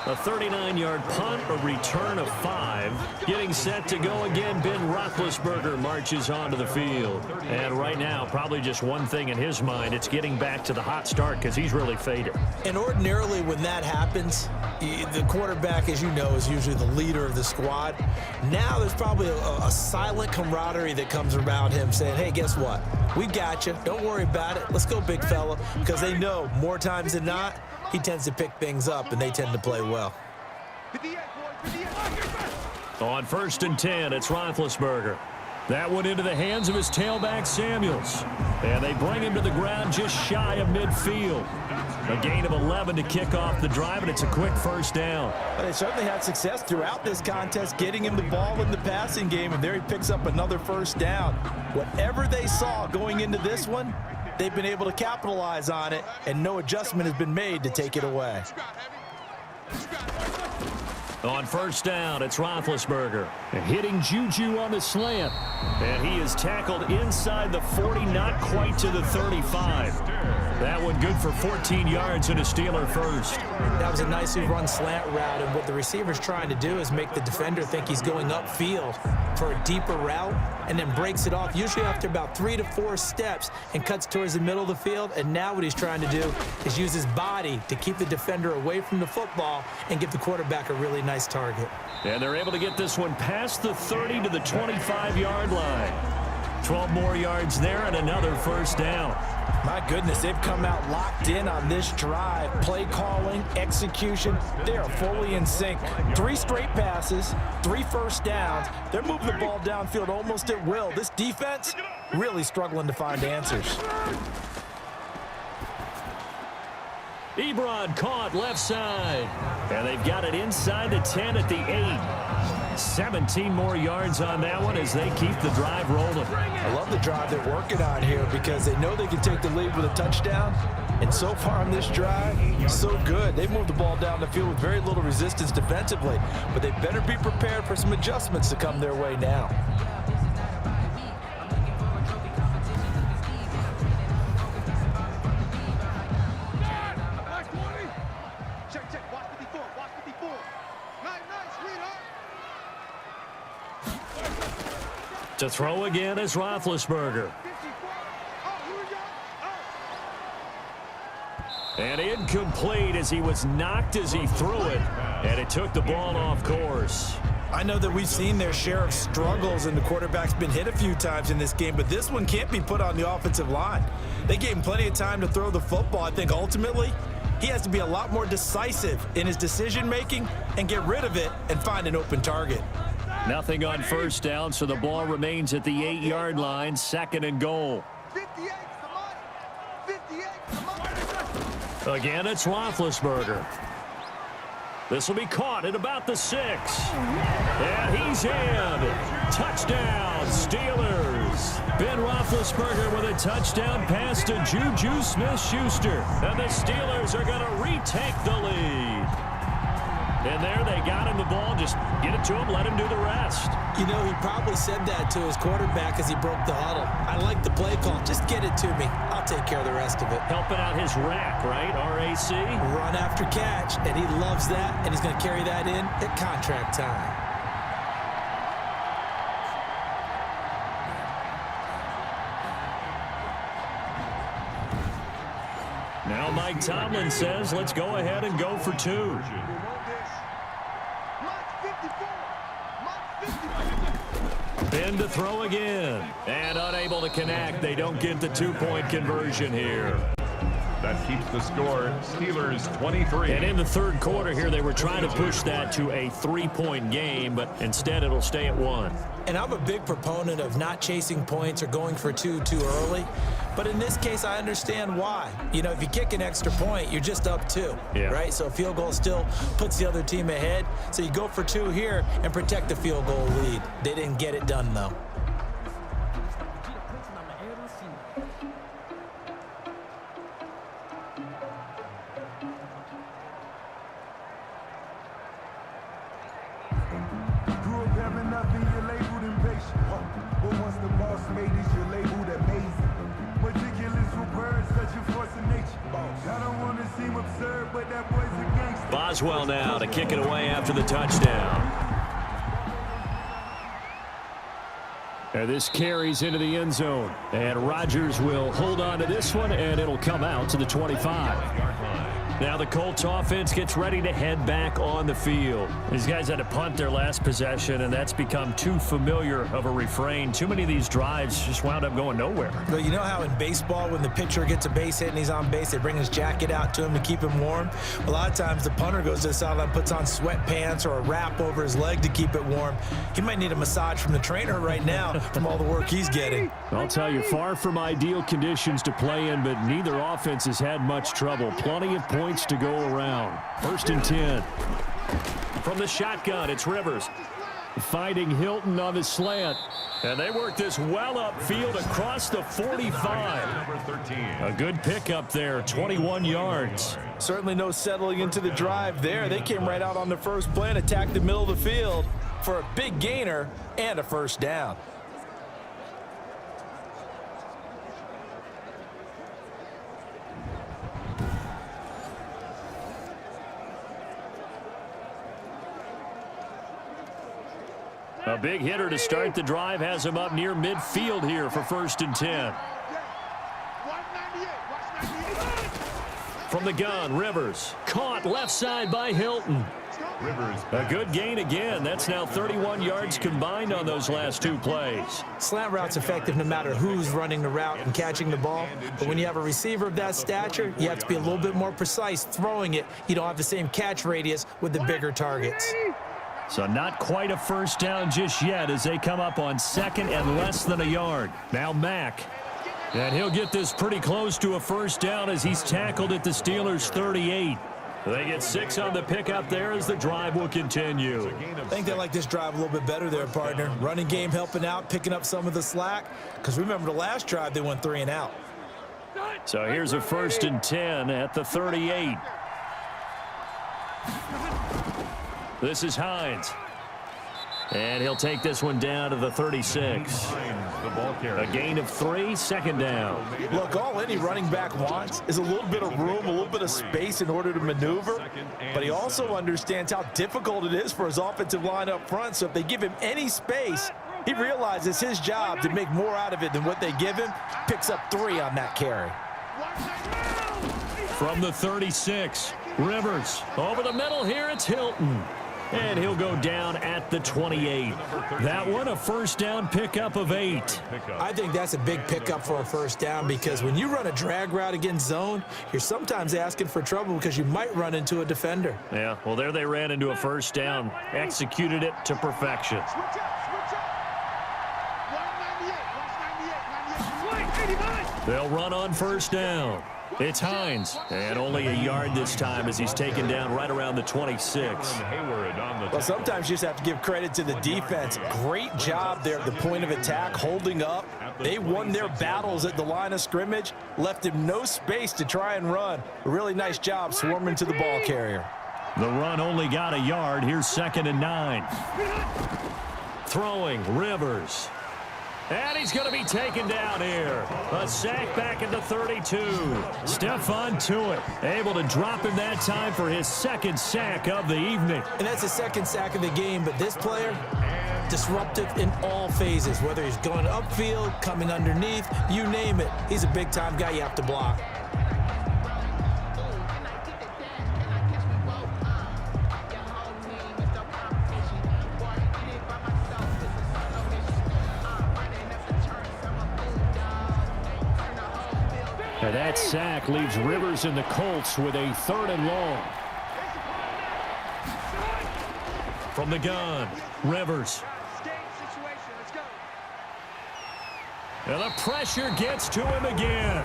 A 39-yard punt, a return of 5. Getting set to go again, Ben Roethlisberger marches onto the field. And right now, probably just one thing in his mind, it's getting back to the hot start because he's really faded. And ordinarily when that happens, the quarterback, as you know, is usually the leader of the squad. Now there's probably a silent camaraderie that comes around him saying, hey, guess what? We got you. Don't worry about it. Let's go, big fella. Because they know more times than not, he tends to pick things up, and they tend to play well. On 1st and 10, it's Roethlisberger. That one into the hands of his tailback, Samuels. And they bring him to the ground just shy of midfield. A gain of 11 to kick off the drive, and it's a quick first down. Well, they certainly had success throughout this contest, getting him the ball in the passing game, and there he picks up another first down. Whatever they saw going into this one, they've been able to capitalize on it, and no adjustment has been made to take it away. On 1st down, it's Roethlisberger. Hitting Juju on the slant. And he is tackled inside the 40, not quite to the 35. That one good for 14 yards and a Steeler first. That was a nicely run slant route, and what the receiver's trying to do is make the defender think he's going upfield for a deeper route, and then breaks it off, usually after about 3 to 4 steps, and cuts towards the middle of the field. And now what he's trying to do is use his body to keep the defender away from the football and give the quarterback a really nice target. And they're able to get this one past the 30 to the 25-yard line. 12 more yards there and another first down. My goodness, they've come out locked in on this drive. Play calling, execution, they are fully in sync. 3 straight passes, 3 first downs. They're moving the ball downfield almost at will. This defense really struggling to find answers. Ebron caught left side. And they've got it inside the 10 at the 8. 17 more yards on that one as they keep the drive rolling. I love the drive they're working on here because they know they can take the lead with a touchdown. And so far on this drive, so good. They moved the ball down the field with very little resistance defensively. But they better be prepared for some adjustments to come their way now. To throw again is Roethlisberger. And incomplete as he was knocked as he threw it. And it took the ball off course. I know that we've seen their share of struggles, and the quarterback's been hit a few times in this game, but this one can't be put on the offensive line. They gave him plenty of time to throw the football. I think ultimately he has to be a lot more decisive in his decision-making and get rid of it and find an open target. Nothing on first down, so the ball remains at the 8-yard line, 2nd and goal. Again, it's Roethlisberger. This will be caught at about the 6. And he's in. Touchdown, Steelers. Ben Roethlisberger with a touchdown pass to Juju Smith-Schuster. And the Steelers are going to retake the lead. And there they got him the ball. Just get it to him, let him do the rest. You know, he probably said that to his quarterback as he broke the huddle. I like the play call. Just get it to me. I'll take care of the rest of it. Helping out his rack, right? RAC. Run after catch, and he loves that, and he's going to carry that in at contract time. Now Mike Tomlin says, let's go ahead and go for 2. Ben to throw again. And unable to connect. They don't get the 2-point conversion here. That keeps the score Steelers 23. And in the 3rd quarter here, they were trying to push that to a 3-point game, but instead it'll stay at 1. And I'm a big proponent of not chasing points or going for 2 too early. But in this case, I understand why. You know, if you kick an extra point, you're just up 2, right? So a field goal still puts the other team ahead. So you go for 2 here and protect the field goal lead. They didn't get it done, though. nothing, you're labeled impatient. But once the boss made it, you're labeled amazing. Ridiculous with words, such a force of nature. I don't want to seem absurd, but that boy's a gangster. Boswell now to kick it away after the touchdown. And this carries into the end zone. And Rodgers will hold on to this one, and it'll come out to the 25. Now the Colts offense gets ready to head back on the field. These guys had to punt their last possession, and that's become too familiar of a refrain. Too many of these drives just wound up going nowhere. Well, you know how in baseball, when the pitcher gets a base hit and he's on base, they bring his jacket out to him to keep him warm? A lot of times the punter goes to the sideline, puts on sweatpants or a wrap over his leg to keep it warm. He might need a massage from the trainer right now from all the work he's getting. I'll tell you, far from ideal conditions to play in, but neither offense has had much trouble. Plenty of points to go around. 1st and 10. From the shotgun, it's Rivers. Finding Hilton on the slant. And they work this well upfield across the 45. A good pickup there, 21 yards. Certainly no settling into the drive there. They came right out on the first play and attacked the middle of the field for a big gainer and a first down. A big hitter to start the drive has him up near midfield here for 1st and 10. From the gun, Rivers. Caught left side by Hilton. A good gain again. That's now 31 yards combined on those last 2 plays. Slant route's effective no matter who's running the route and catching the ball. But when you have a receiver of that stature, you have to be a little bit more precise throwing it. You don't have the same catch radius with the bigger targets. So not quite a first down just yet as they come up on 2nd and less than a yard. Now Mack. And he'll get this pretty close to a first down as he's tackled at the Steelers' 38. They get 6 on the pickup there as the drive will continue. I think they like this drive a little bit better there, partner. Running game helping out, picking up some of the slack. Because remember the last drive, they went 3 and out. So here's a 1st and 10 at the 38. This is Hines. And he'll take this one down to the 36. A gain of 3, 2nd down. Look, all any running back wants is a little bit of room, a little bit of space in order to maneuver. But he also understands how difficult it is for his offensive line up front. So if they give him any space, he realizes his job to make more out of it than what they give him. Picks up 3 on that carry. From the 36, Rivers. Over the middle here, it's Hilton. And he'll go down at the 28. That one, a first down pickup of 8. I think that's a big pickup for a first down because when you run a drag route against zone, you're sometimes asking for trouble because you might run into a defender. Yeah, well, there they ran into a first down. Executed it to perfection. They'll run on first down. It's Hines, and only a yard this time as he's taken down right around the 26. Well, sometimes you just have to give credit to the defense. Great job there at the point of attack, holding up. They won their battles at the line of scrimmage, left him no space to try and run. A really nice job swarming to the ball carrier. The run only got a yard. Here's 2nd and 9. Throwing, Rivers. And he's going to be taken down here. A sack back at the 32. Stephon Tuitt able to him that time for his 2nd sack of the evening. And that's his 2nd sack of the game, but this player, disruptive in all phases, whether he's going upfield, coming underneath, you name it. He's a big-time guy you have to block. And that sack leaves Rivers and the Colts with a 3rd and long. From the gun, Rivers. And the pressure gets to him again.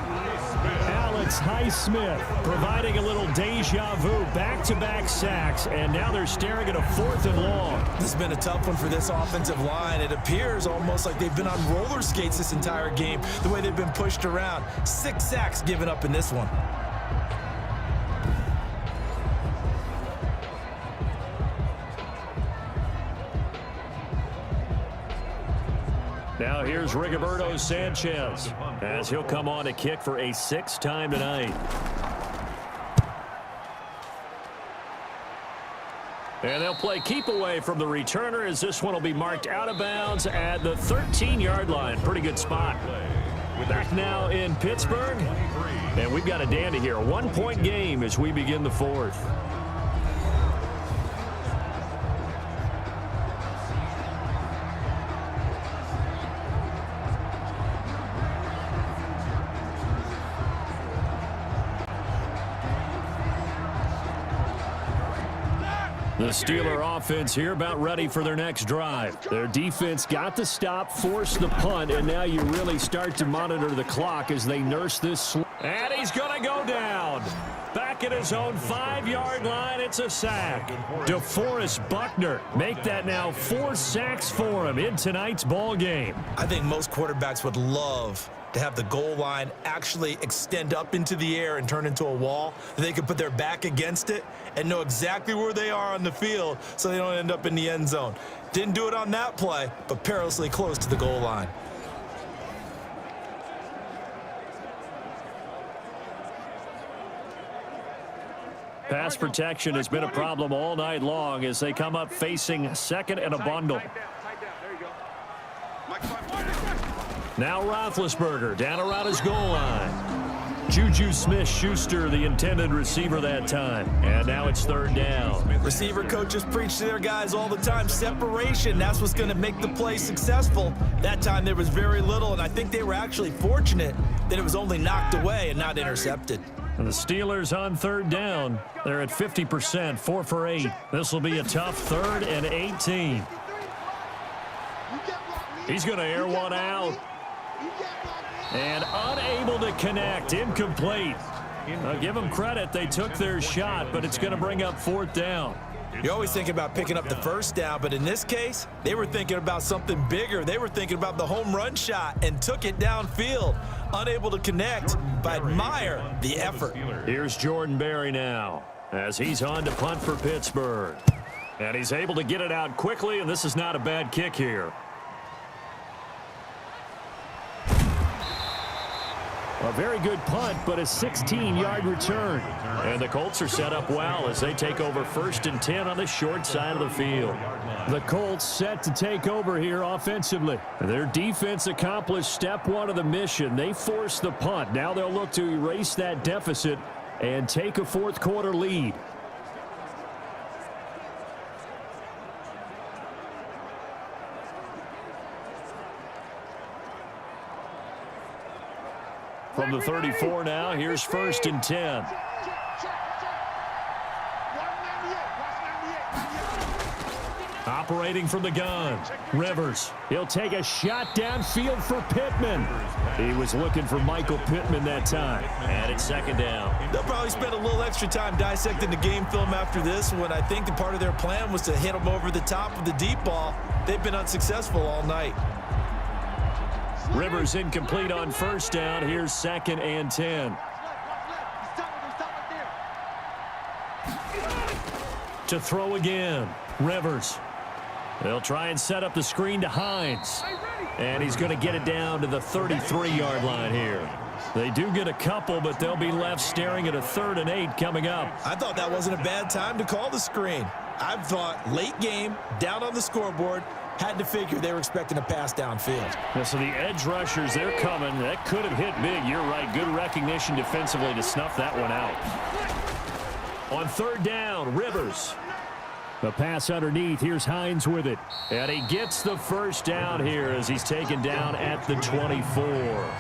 Alex Highsmith providing a little deja vu, back-to-back sacks, and now they're staring at a 4th and long. This has been a tough one for this offensive line. It appears almost like they've been on roller skates this entire game, the way they've been pushed around. 6 sacks given up in this one. Now here's Rigoberto Sanchez as he'll come on to kick for a 6th time tonight. And they'll play keep away from the returner as this one will be marked out of bounds at the 13-yard line. Pretty good spot. Back now in Pittsburgh. And we've got a dandy here. A 1-point game as we begin the 4th. The Steeler offense here about ready for their next drive. Their defense got the stop, forced the punt, and now you really start to monitor the clock as they nurse this. And he's going to go down. Back at his own 5-yard line, it's a sack. DeForest Buckner make that now 4 sacks for him in tonight's ball game. I think most quarterbacks would love to have the goal line actually extend up into the air and turn into a wall. They could put their back against it and know exactly where they are on the field so they don't end up in the end zone. Didn't do it on that play, but perilously close to the goal line. Pass protection has been a problem all night long as they come up facing second and a bundle. Now Roethlisberger down around his goal line. Juju Smith-Schuster, the intended receiver that time. And now it's 3rd down. Receiver coaches preach to their guys all the time. Separation, that's what's going to make the play successful. That time there was very little, and I think they were actually fortunate that it was only knocked away and not intercepted. And the Steelers on 3rd down. They're at 50%, 4 for 8. This will be a tough 3rd and 18. He's going to air one out. And unable to connect, incomplete. I'll give them credit, they took their shot, but it's going to bring up 4th down. You always think about picking up the 1st down, but in this case, they were thinking about something bigger. They were thinking about the home run shot and took it downfield. Unable to connect, but admire the effort. Here's Jordan Berry now as he's on to punt for Pittsburgh. And he's able to get it out quickly, and this is not a bad kick here. A very good punt, but a 16-yard return. And the Colts are set up well as they take over 1st and 10 on the short side of the field. The Colts set to take over here offensively. Their defense accomplished step 1 of the mission. They forced the punt. Now they'll look to erase that deficit and take a 4th quarter lead. From the 34 now, here's 1st and 10. Operating from the gun, Rivers. He'll take a shot downfield for Pittman. He was looking for Michael Pittman that time. And it's 2nd down. They'll probably spend a little extra time dissecting the game film after this when I think the part of their plan was to hit him over the top of the deep ball. They've been unsuccessful all night. Rivers incomplete on 1st down. Here's 2nd and 10. To throw again, Rivers. They'll try and set up the screen to Hines. And he's going to get it down to the 33-yard line here. They do get a couple, but they'll be left staring at a 3rd and 8 coming up. I thought that wasn't a bad time to call the screen. I thought late game, down on the scoreboard, had to figure they were expecting a pass downfield. Yeah, so the edge rushers, they're coming. That could have hit big. You're right. Good recognition defensively to snuff that one out. On 3rd down, Rivers. The pass underneath. Here's Hines with it. And he gets the 1st down here as he's taken down at the 24.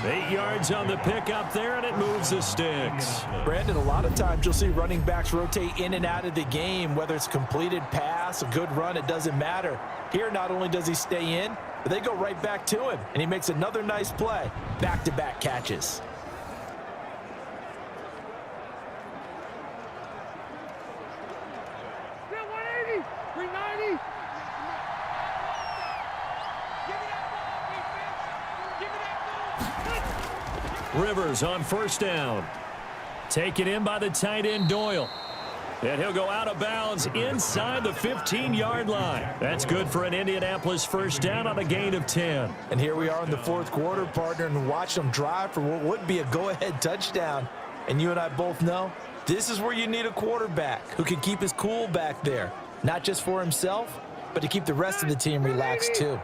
8 yards on the pickup there, and it moves the sticks. Brandon, a lot of times you'll see running backs rotate in and out of the game, whether it's completed pass, a good run, it doesn't matter. Here, not only does he stay in, but they go right back to him, and he makes another nice play. Back-to-back catches. Rivers on 1st down. Taken in by the tight end Doyle. And he'll go out of bounds inside the 15-yard line. That's good for an Indianapolis first down on a gain of 10. And here we are in the fourth quarter, partner, and watch them drive for what would be a go-ahead touchdown. And you and I both know this is where you need a quarterback who can keep his cool back there, not just for himself, but to keep the rest of the team relaxed too.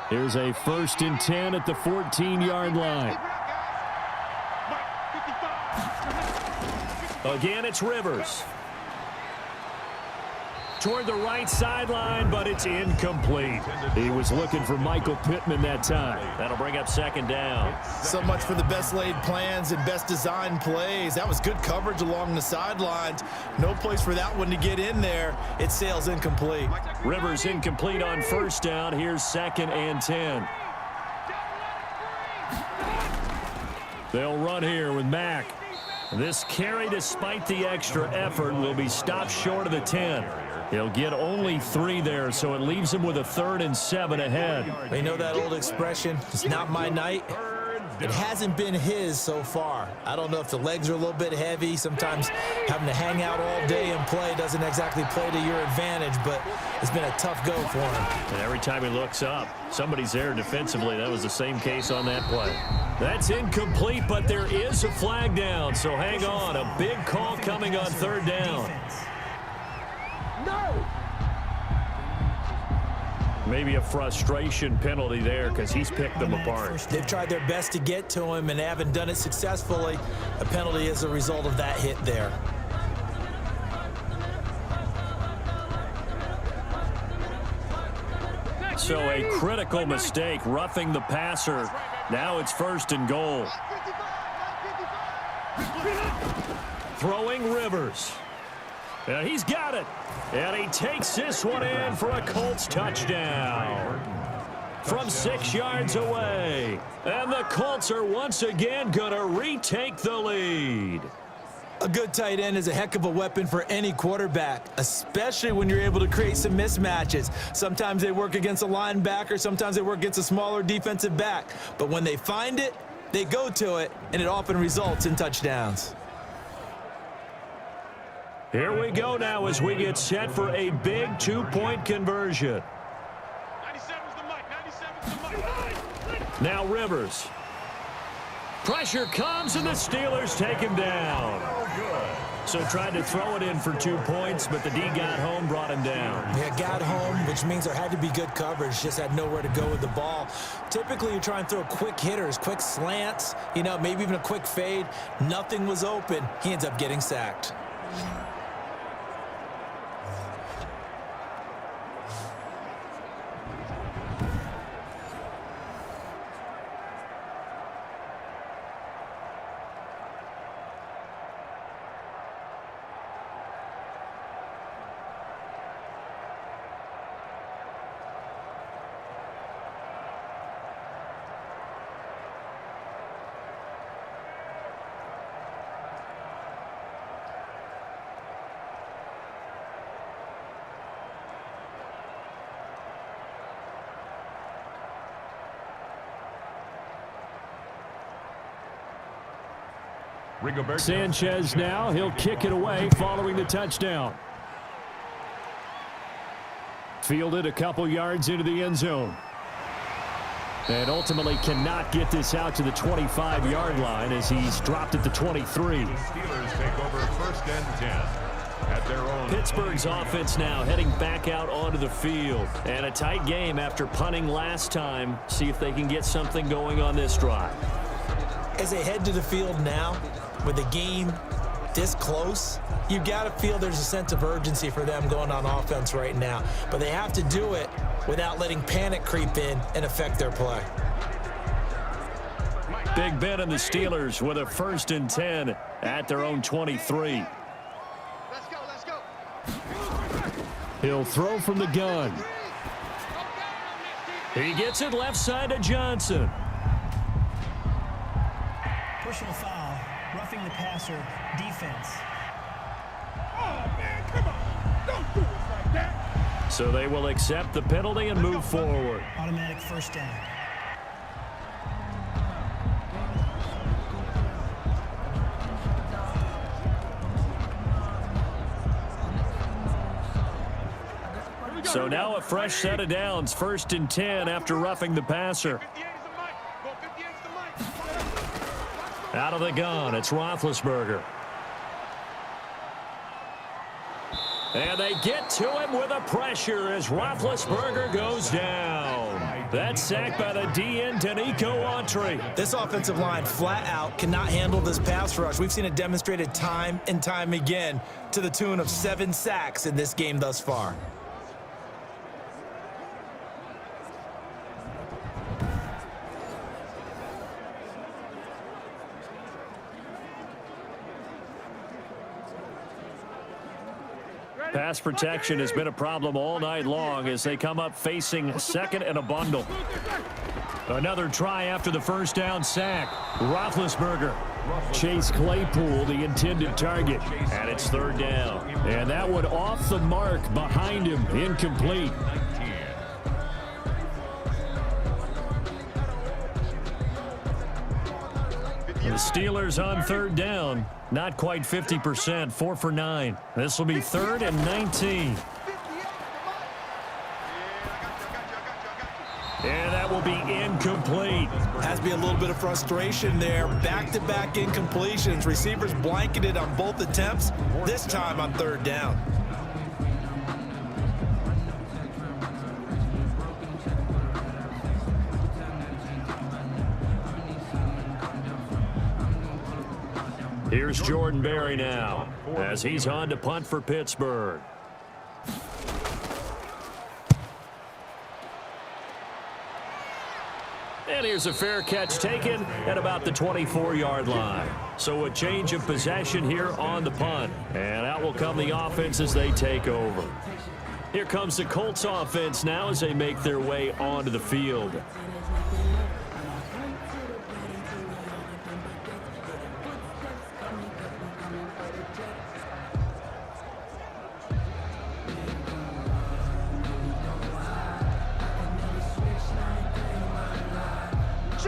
Here's a 1st and 10 at the 14-yard line. Again, it's Rivers. Toward the right sideline, but it's incomplete. He was looking for Michael Pittman that time. That'll bring up 2nd down. So much for the best laid plans and best designed plays. That was good coverage along the sidelines. No place for that one to get in there. It sails incomplete. Rivers incomplete on 1st down. Here's 2nd and 10. They'll run here with Mack. This carry, despite the extra effort, will be stopped short of the 10. He'll get only 3 there, so it leaves him with a 3rd and 7 ahead. They know that old expression, it's not my night. It hasn't been his so far. I don't know if the legs are a little bit heavy. Sometimes having to hang out all day and play doesn't exactly play to your advantage, but it's been a tough go for him. And every time he looks up, somebody's there defensively. That was the same case on that play. That's incomplete, but there is a flag down, so hang on. A big call coming on 3rd down. No! Maybe a frustration penalty there because he's picked them apart. They've tried their best to get to him and haven't done it successfully. A penalty is a result of that hit there. So a critical mistake, roughing the passer. Now it's 1st and goal. Throwing Rivers. And he's got it. And he takes this one in for a Colts touchdown. From 6 yards away. And the Colts are once again going to retake the lead. A good tight end is a heck of a weapon for any quarterback, especially when you're able to create some mismatches. Sometimes they work against a linebacker, sometimes they work against a smaller defensive back. But when they find it, they go to it, and it often results in touchdowns. Here we go now as we get set for a big 2-point conversion. 97's the mic, 97's the mic. Now Rivers. Pressure comes, and the Steelers take him down. So tried to throw it in for 2 points, but the D got home, brought him down. Yeah, got home, which means there had to be good coverage. Just had nowhere to go with the ball. Typically, you try and throw quick hitters, quick slants, maybe even a quick fade. Nothing was open. He ends up getting sacked. Sanchez now, he'll kick it away following the touchdown. Fielded a couple yards into the end zone. And ultimately cannot get this out to the 25-yard line as he's dropped at the 23. The Steelers take over 1st and 10 at their own. Pittsburgh's offense now heading back out onto the field. And a tight game after punting last time. See if they can get something going on this drive. As they head to the field now, with the game this close, you got to feel there's a sense of urgency for them going on offense right now. But they have to do it without letting panic creep in and affect their play. Big Ben and the Steelers with a 1st and 10 at their own 23. Let's go. He'll throw from the gun. He gets it left side to Johnson. Personal foul, roughing the passer, defense. Oh, man, come on. Don't do us like that. So they will accept the penalty and move forward. Automatic 1st down. So now a fresh set of downs, 1st and 10 after roughing the passer. Out of the gun, it's Roethlisberger. And they get to him with a pressure as Roethlisberger goes down. That's sacked by the DN, Danico Autry. This offensive line flat out cannot handle this pass rush. We've seen it demonstrated time and time again to the tune of 7 sacks in this game thus far. Pass protection has been a problem all night long as they come up facing second and a bundle. Another try after the first down sack. Roethlisberger. Chase Claypool, the intended target. And it's 3rd down. And that one off the mark behind him. Incomplete. The Steelers on 3rd down. Not quite 50%, 4 for 9. This will be 3rd and 19. And that will be incomplete. Has to be a little bit of frustration there. Back-to-back incompletions. Receivers blanketed on both attempts, this time on 3rd down. Here's Jordan Berry now as he's on to punt for Pittsburgh. And here's a fair catch taken at about the 24-yard line. So a change of possession here on the punt. And out will come the offense as they take over. Here comes the Colts offense now as they make their way onto the field.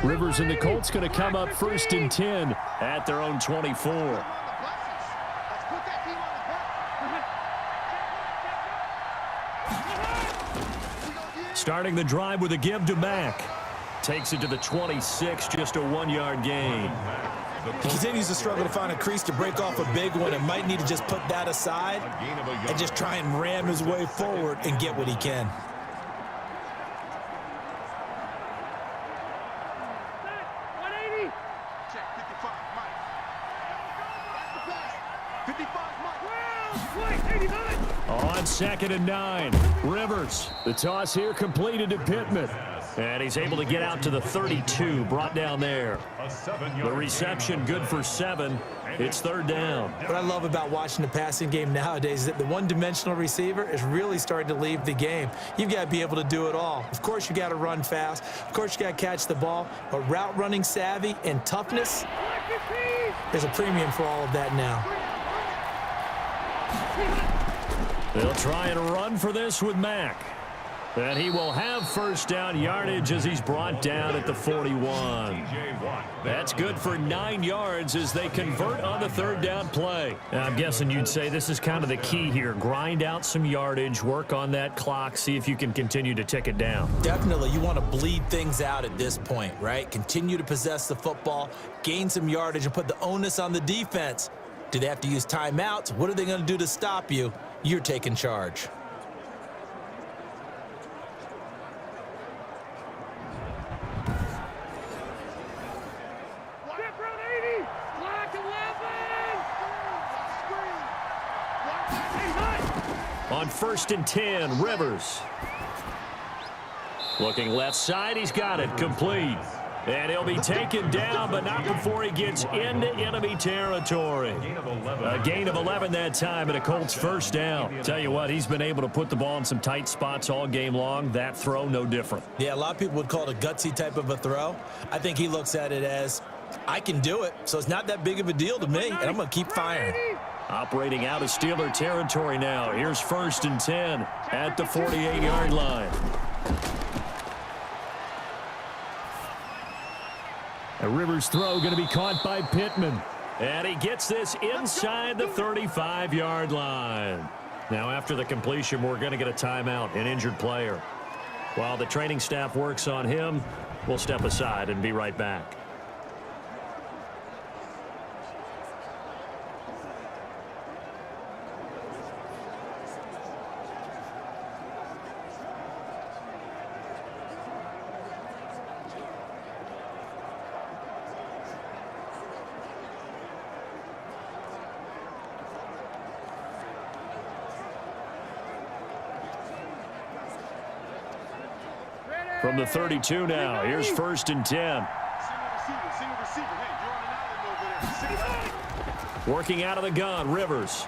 Rivers and the Colts going to come up 1st and 10 at their own 24. Starting the drive with a give to Mack. Takes it to the 26, just a 1-yard gain. He continues to struggle to find a crease to break off a big one and might need to just put that aside and just try and ram his way forward and get what he can. On 2nd and 9, Rivers. The toss here completed to Pittman. And he's able to get out to the 32, brought down there. The reception good for 7. It's 3rd down. What I love about watching the passing game nowadays is that the one-dimensional receiver is really starting to leave the game. You've got to be able to do it all. Of course, you got to run fast. Of course, you got to catch the ball. But route running savvy and toughness, there's a premium for all of that now. They'll try and run for this with Mack. And he will have 1st down yardage as he's brought down at the 41. That's good for 9 yards as they convert on the 3rd down play. I'm guessing you'd say this is kind of the key here. Grind out some yardage, work on that clock, see if you can continue to tick it down. Definitely. You want to bleed things out at this point, right? Continue to possess the football, gain some yardage, and put the onus on the defense. Do they have to use timeouts? What are they going to do to stop you? You're taking charge. On 1st and 10, Rivers. Looking left side, he's got it, complete. And he'll be taken down, but not before he gets into enemy territory. A gain of 11 that time, and a Colts 1st down. Tell you what, he's been able to put the ball in some tight spots all game long. That throw, no different. Yeah, a lot of people would call it a gutsy type of a throw. I think he looks at it as, I can do it, so it's not that big of a deal to me, and I'm going to keep firing. Operating out of Steeler territory now. Here's 1st and 10 at the 48-yard line. A Rivers throw going to be caught by Pittman. And he gets this inside the 35-yard line. Now, after the completion, we're going to get a timeout, an injured player. While the training staff works on him, we'll step aside and be right back. From the 32 now, here's 1st and 10. Working out of the gun, Rivers.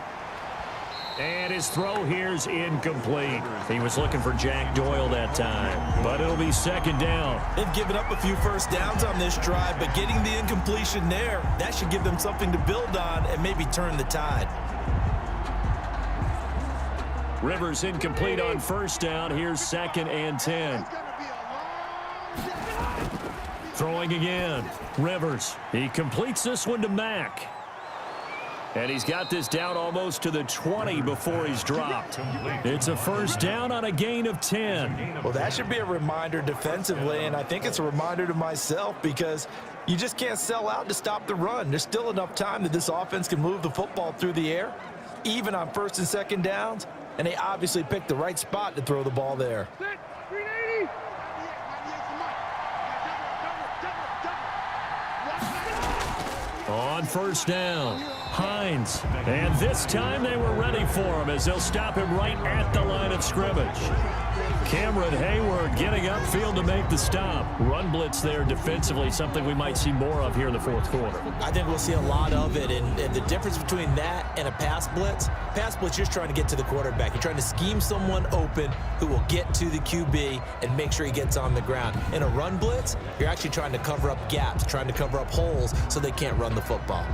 And his throw here's incomplete. He was looking for Jack Doyle that time, but it'll be 2nd down. They've given up a few first downs on this drive, but getting the incompletion there, that should give them something to build on and maybe turn the tide. Rivers incomplete on 1st down. Here's 2nd and 10. Throwing again. Rivers. He completes this one to Mack. And he's got this down almost to the 20 before he's dropped. It's a 1st down on a gain of 10. Well, that should be a reminder defensively, and I think it's a reminder to myself because you just can't sell out to stop the run. There's still enough time that this offense can move the football through the air, even on 1st and 2nd downs, and they obviously picked the right spot to throw the ball there. On 1st down, Hines. And this time they were ready for him as they'll stop him right at the line of scrimmage. Cameron Hayward getting upfield to make the stop. Run blitz there defensively, something we might see more of here in the 4th quarter. I think we'll see a lot of it, and the difference between that and a pass blitz, you're just trying to get to the quarterback. You're trying to scheme someone open who will get to the QB and make sure he gets on the ground. In a run blitz, you're actually trying to cover up gaps, trying to cover up holes so they can't run the football.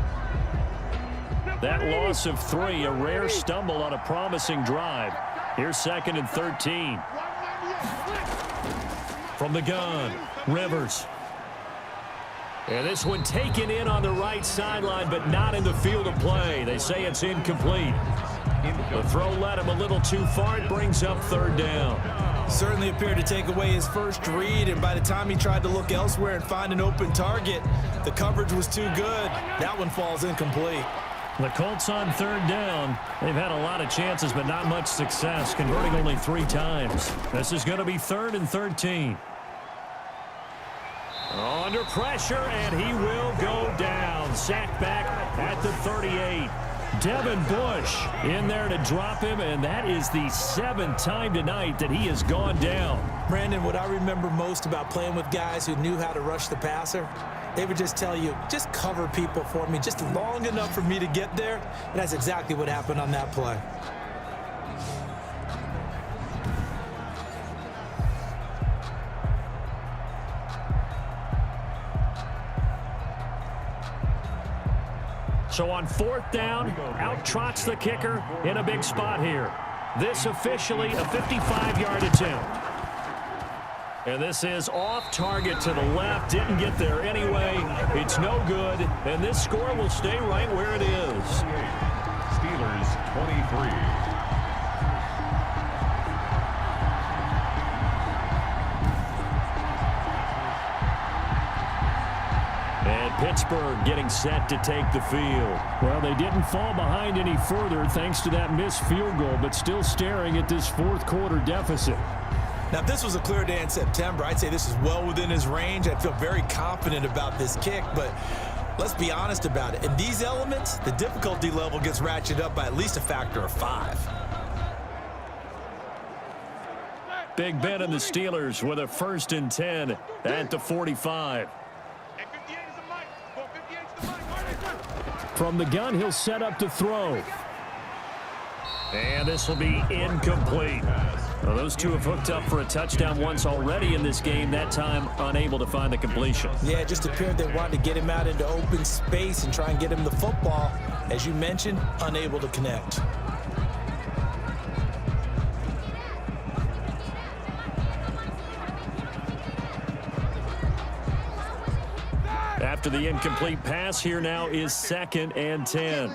That loss of 3, a rare stumble on a promising drive. Here's 2nd and 13. From the gun, Rivers. And this one taken in on the right sideline, but not in the field of play. They say it's incomplete. The throw led him a little too far. It brings up 3rd down. Certainly appeared to take away his first read, and by the time he tried to look elsewhere and find an open target, the coverage was too good. That one falls incomplete. The Colts on 3rd down. They've had a lot of chances, but not much success, converting only 3 times. This is going to be 3rd and 13. Under pressure, and he will go down. Sacked back at the 38. Devin Bush in there to drop him, and that is the 7th time tonight that he has gone down. Brandon, what I remember most about playing with guys who knew how to rush the passer, they would just tell you, just cover people for me, just long enough for me to get there, and that's exactly what happened on that play. So on 4th down, out trots the kicker in a big spot here. This officially a 55-yard attempt. And this is off target to the left. Didn't get there anyway. It's no good. And this score will stay right where it is. Steelers 23. Pittsburgh getting set to take the field. Well, they didn't fall behind any further thanks to that missed field goal, but still staring at this 4th quarter deficit. Now, if this was a clear day in September, I'd say this is well within his range. I'd feel very confident about this kick, but let's be honest about it. In these elements, the difficulty level gets ratcheted up by at least a factor of 5. Big Ben and the Steelers with a 1st and 10 at the 45. From the gun, he'll set up to throw. And this will be incomplete. Well, those two have hooked up for a touchdown once already in this game, that time unable to find the completion. Yeah, it just appeared they wanted to get him out into open space and try and get him the football. As you mentioned, unable to connect. After the incomplete pass, here now is 2nd and 10.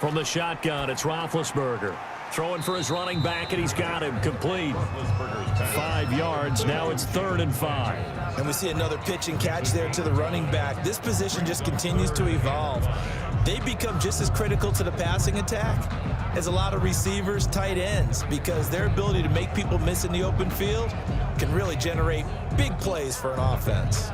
From the shotgun, it's Roethlisberger. Throwing for his running back, and he's got him complete. 5 yards. Now it's 3rd and 5. And we see another pitch and catch there to the running back. This position just continues to evolve. They become just as critical to the passing attack as a lot of receivers, tight ends, because their ability to make people miss in the open field can really generate big plays for an offense.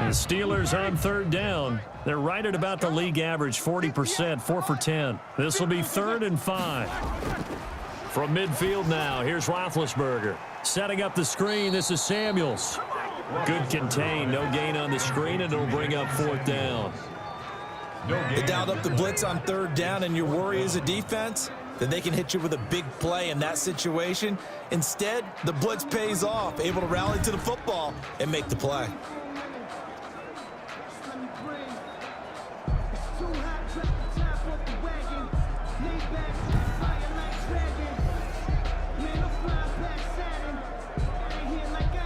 The Steelers on 3rd down. They're right at about the league average, 40%, 4 for 10. This will be 3rd and 5. From midfield now, here's Roethlisberger. Setting up the screen, this is Samuels. Good contain, no gain on the screen, and it'll bring up 4th down. They dialed up the blitz on 3rd down, and your worry as a defense that they can hit you with a big play in that situation. Instead, the blitz pays off, able to rally to the football and make the play.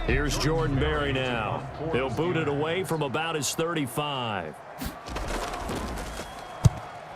Here's Jordan Berry now. He'll boot it away from about his 35.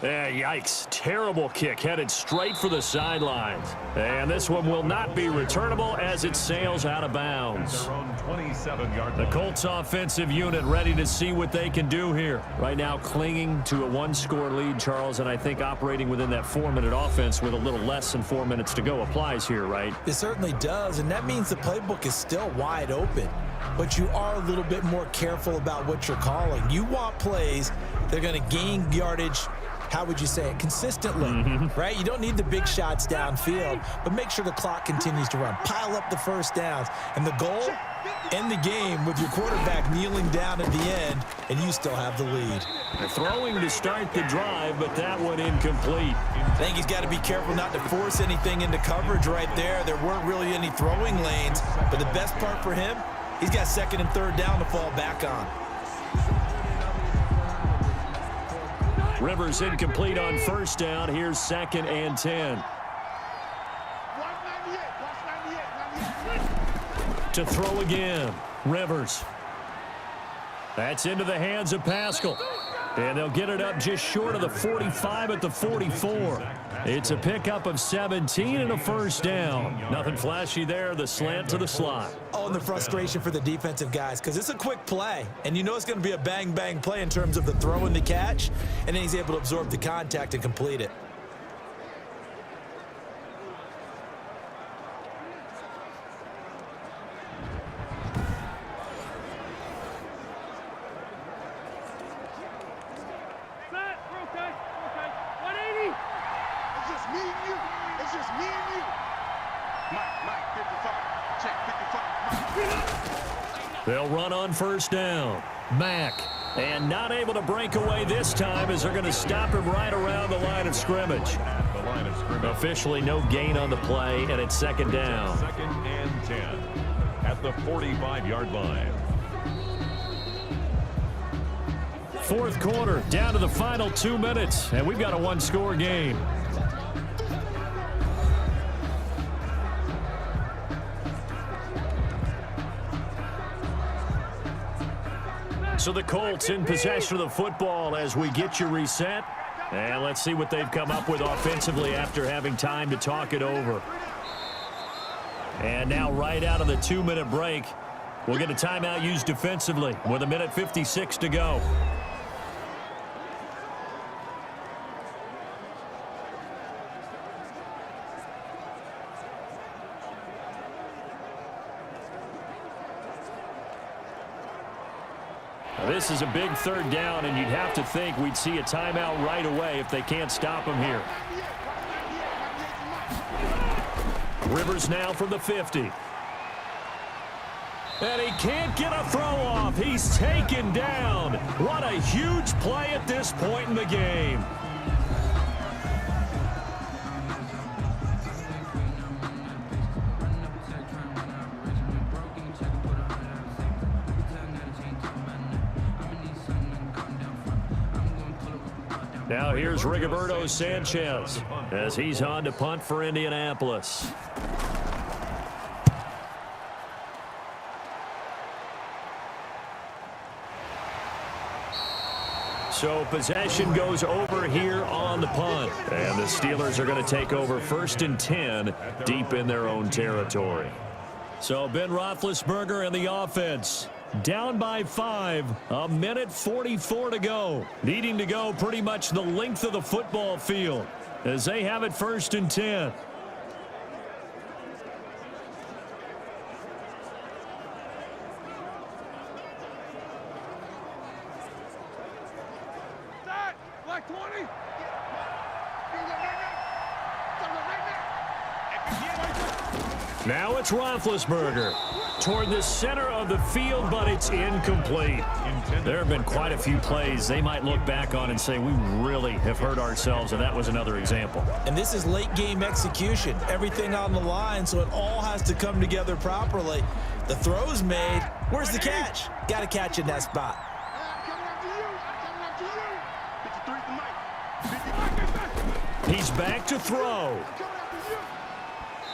Yikes. Terrible kick headed straight for the sidelines. And this one will not be returnable as it sails out of bounds. The Colts offensive unit ready to see what they can do here. Right now clinging to a 1-score lead, Charles, and I think operating within that 4-minute offense with a little less than 4 minutes to go applies here, right? It certainly does, and that means the playbook is still wide open. But you are a little bit more careful about what you're calling. You want plays that are going to gain yardage, how would you say it, consistently, right? You don't need the big shots downfield, but make sure the clock continues to run. Pile up the first downs. And the goal, end the game with your quarterback kneeling down at the end, and you still have the lead. Throwing to start the drive, but that one incomplete. I think he's got to be careful not to force anything into coverage right there. There weren't really any throwing lanes, but the best part for him, he's got 2nd and 3rd down to fall back on. Rivers incomplete on 1st down. Here's 2nd and 10. To throw again. Rivers. That's into the hands of Pascal. And they'll get it up just short of the 45 at the 44. It's a pickup of 17 and a 1st down. Nothing flashy there. The slant to the slot. Oh, and the frustration for the defensive guys, because it's a quick play, and you know it's going to be a bang-bang play in terms of the throw and the catch, and then he's able to absorb the contact and complete it. They'll run on 1st down. Mack. And not able to break away this time as they're going to stop him right around the line of scrimmage. Officially no gain on the play, and it's 2nd down. 2nd and 10 at the 45-yard line. 4th quarter, down to the final 2 minutes, and we've got a 1-score game. So the Colts in possession of the football as we get you reset. And let's see what they've come up with offensively after having time to talk it over. And now right out of the 2-minute break, we'll get a timeout used defensively with 1:56 to go. This is a big 3rd down, and you'd have to think we'd see a timeout right away if they can't stop him here. Rivers now from the 50. And he can't get a throw off. He's taken down. What a huge play at this point in the game. Now here's Rigoberto Sanchez as he's on to punt for Indianapolis. So possession goes over here on the punt. And the Steelers are going to take over 1st and 10 deep in their own territory. So Ben Roethlisberger and the offense down by 5, a minute 44 to go. Needing to go pretty much the length of the football field as they have it 1st and 10. Black 20. Now it's Roethlisberger toward the center of the field, but it's incomplete. There have been quite a few plays they might look back on and say, we really have hurt ourselves, and that was another example. And this is late game execution. Everything on the line, so it all has to come together properly. The throw's made. Where's the catch? Got to catch in that spot. He's back to throw.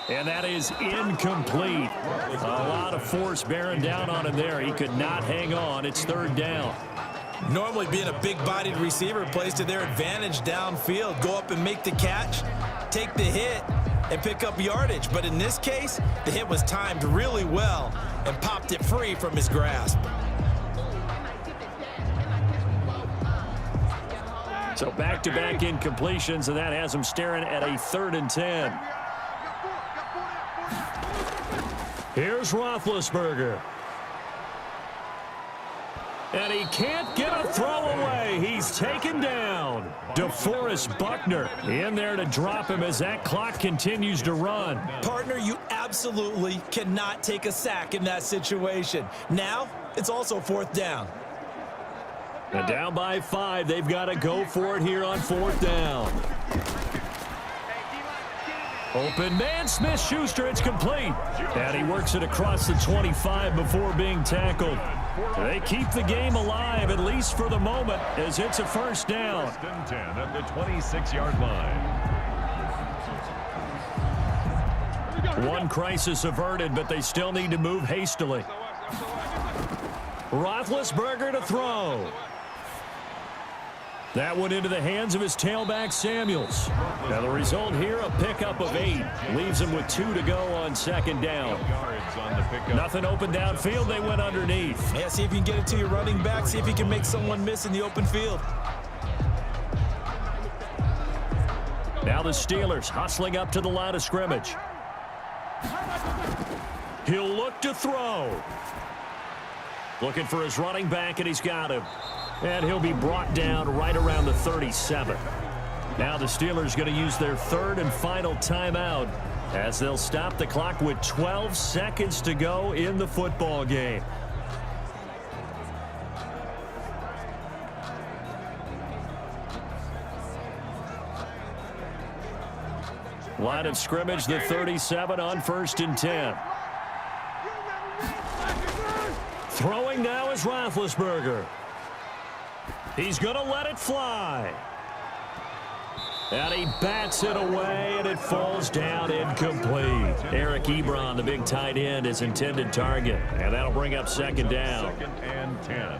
And that is incomplete. A lot of force bearing down on him there. He could not hang on. It's 3rd down. Normally being a big-bodied receiver plays to their advantage downfield. Go up and make the catch, take the hit, and pick up yardage. But in this case, the hit was timed really well and popped it free from his grasp. So back-to-back incompletions, and that has him staring at a 3rd and 10. Here's Roethlisberger. And he can't get a throw away. He's taken down. DeForest Buckner in there to drop him as that clock continues to run. Partner, you absolutely cannot take a sack in that situation. Now, it's also 4th down. And down by 5, they've got to go for it here on 4th down. Open man, Smith-Schuster, it's complete. And he works it across the 25 before being tackled. They keep the game alive, at least for the moment, as it's a 1st down. 1st and 10 at the 26-yard line. One crisis averted, but they still need to move hastily. Roethlisberger to throw. That one into the hands of his tailback, Samuels. Now the result here, a pickup of 8. Leaves him with 2 to go on 2nd down. Nothing open downfield. They went underneath. Yeah, see if you can get it to your running back. See if you can make someone miss in the open field. Now the Steelers hustling up to the line of scrimmage. He'll look to throw. Looking for his running back, and he's got him. And he'll be brought down right around the 37. Now the Steelers going to use their 3rd and final timeout as they'll stop the clock with 12 seconds to go in the football game. Line of scrimmage, the 37 on 1st and 10. Throwing now is Roethlisberger. He's going to let it fly. And he bats it away, and it falls down incomplete. Eric Ebron, the big tight end, is intended target. And that'll bring up 2nd down. 2nd and 10.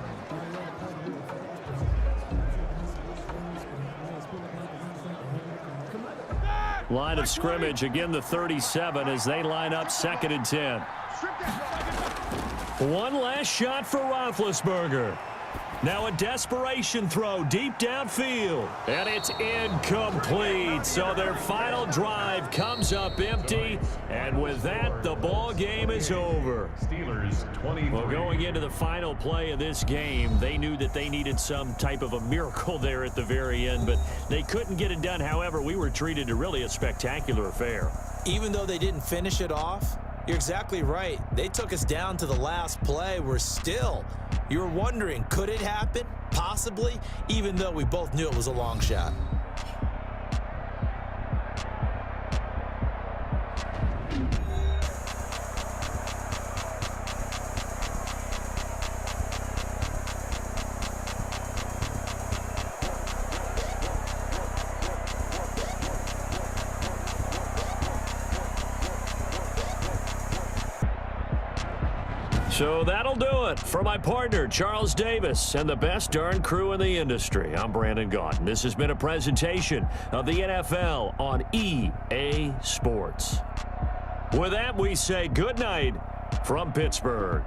Line of scrimmage, again the 37 as they line up 2nd and 10. One last shot for Roethlisberger. Now a desperation throw deep downfield. And it's incomplete. So their final drive comes up empty. And with that, the ball game is over. Steelers 23. Well, going into the final play of this game, they knew that they needed some type of a miracle there at the very end, but they couldn't get it done. However, we were treated to really a spectacular affair. Even though they didn't finish it off, you're exactly right. They took us down to the last play. You were wondering, could it happen? Possibly, even though we both knew it was a long shot. So that'll do it. For my partner, Charles Davis, and the best darn crew in the industry, I'm Brandon Gaudin. This has been a presentation of the NFL on EA Sports. With that, we say good night from Pittsburgh.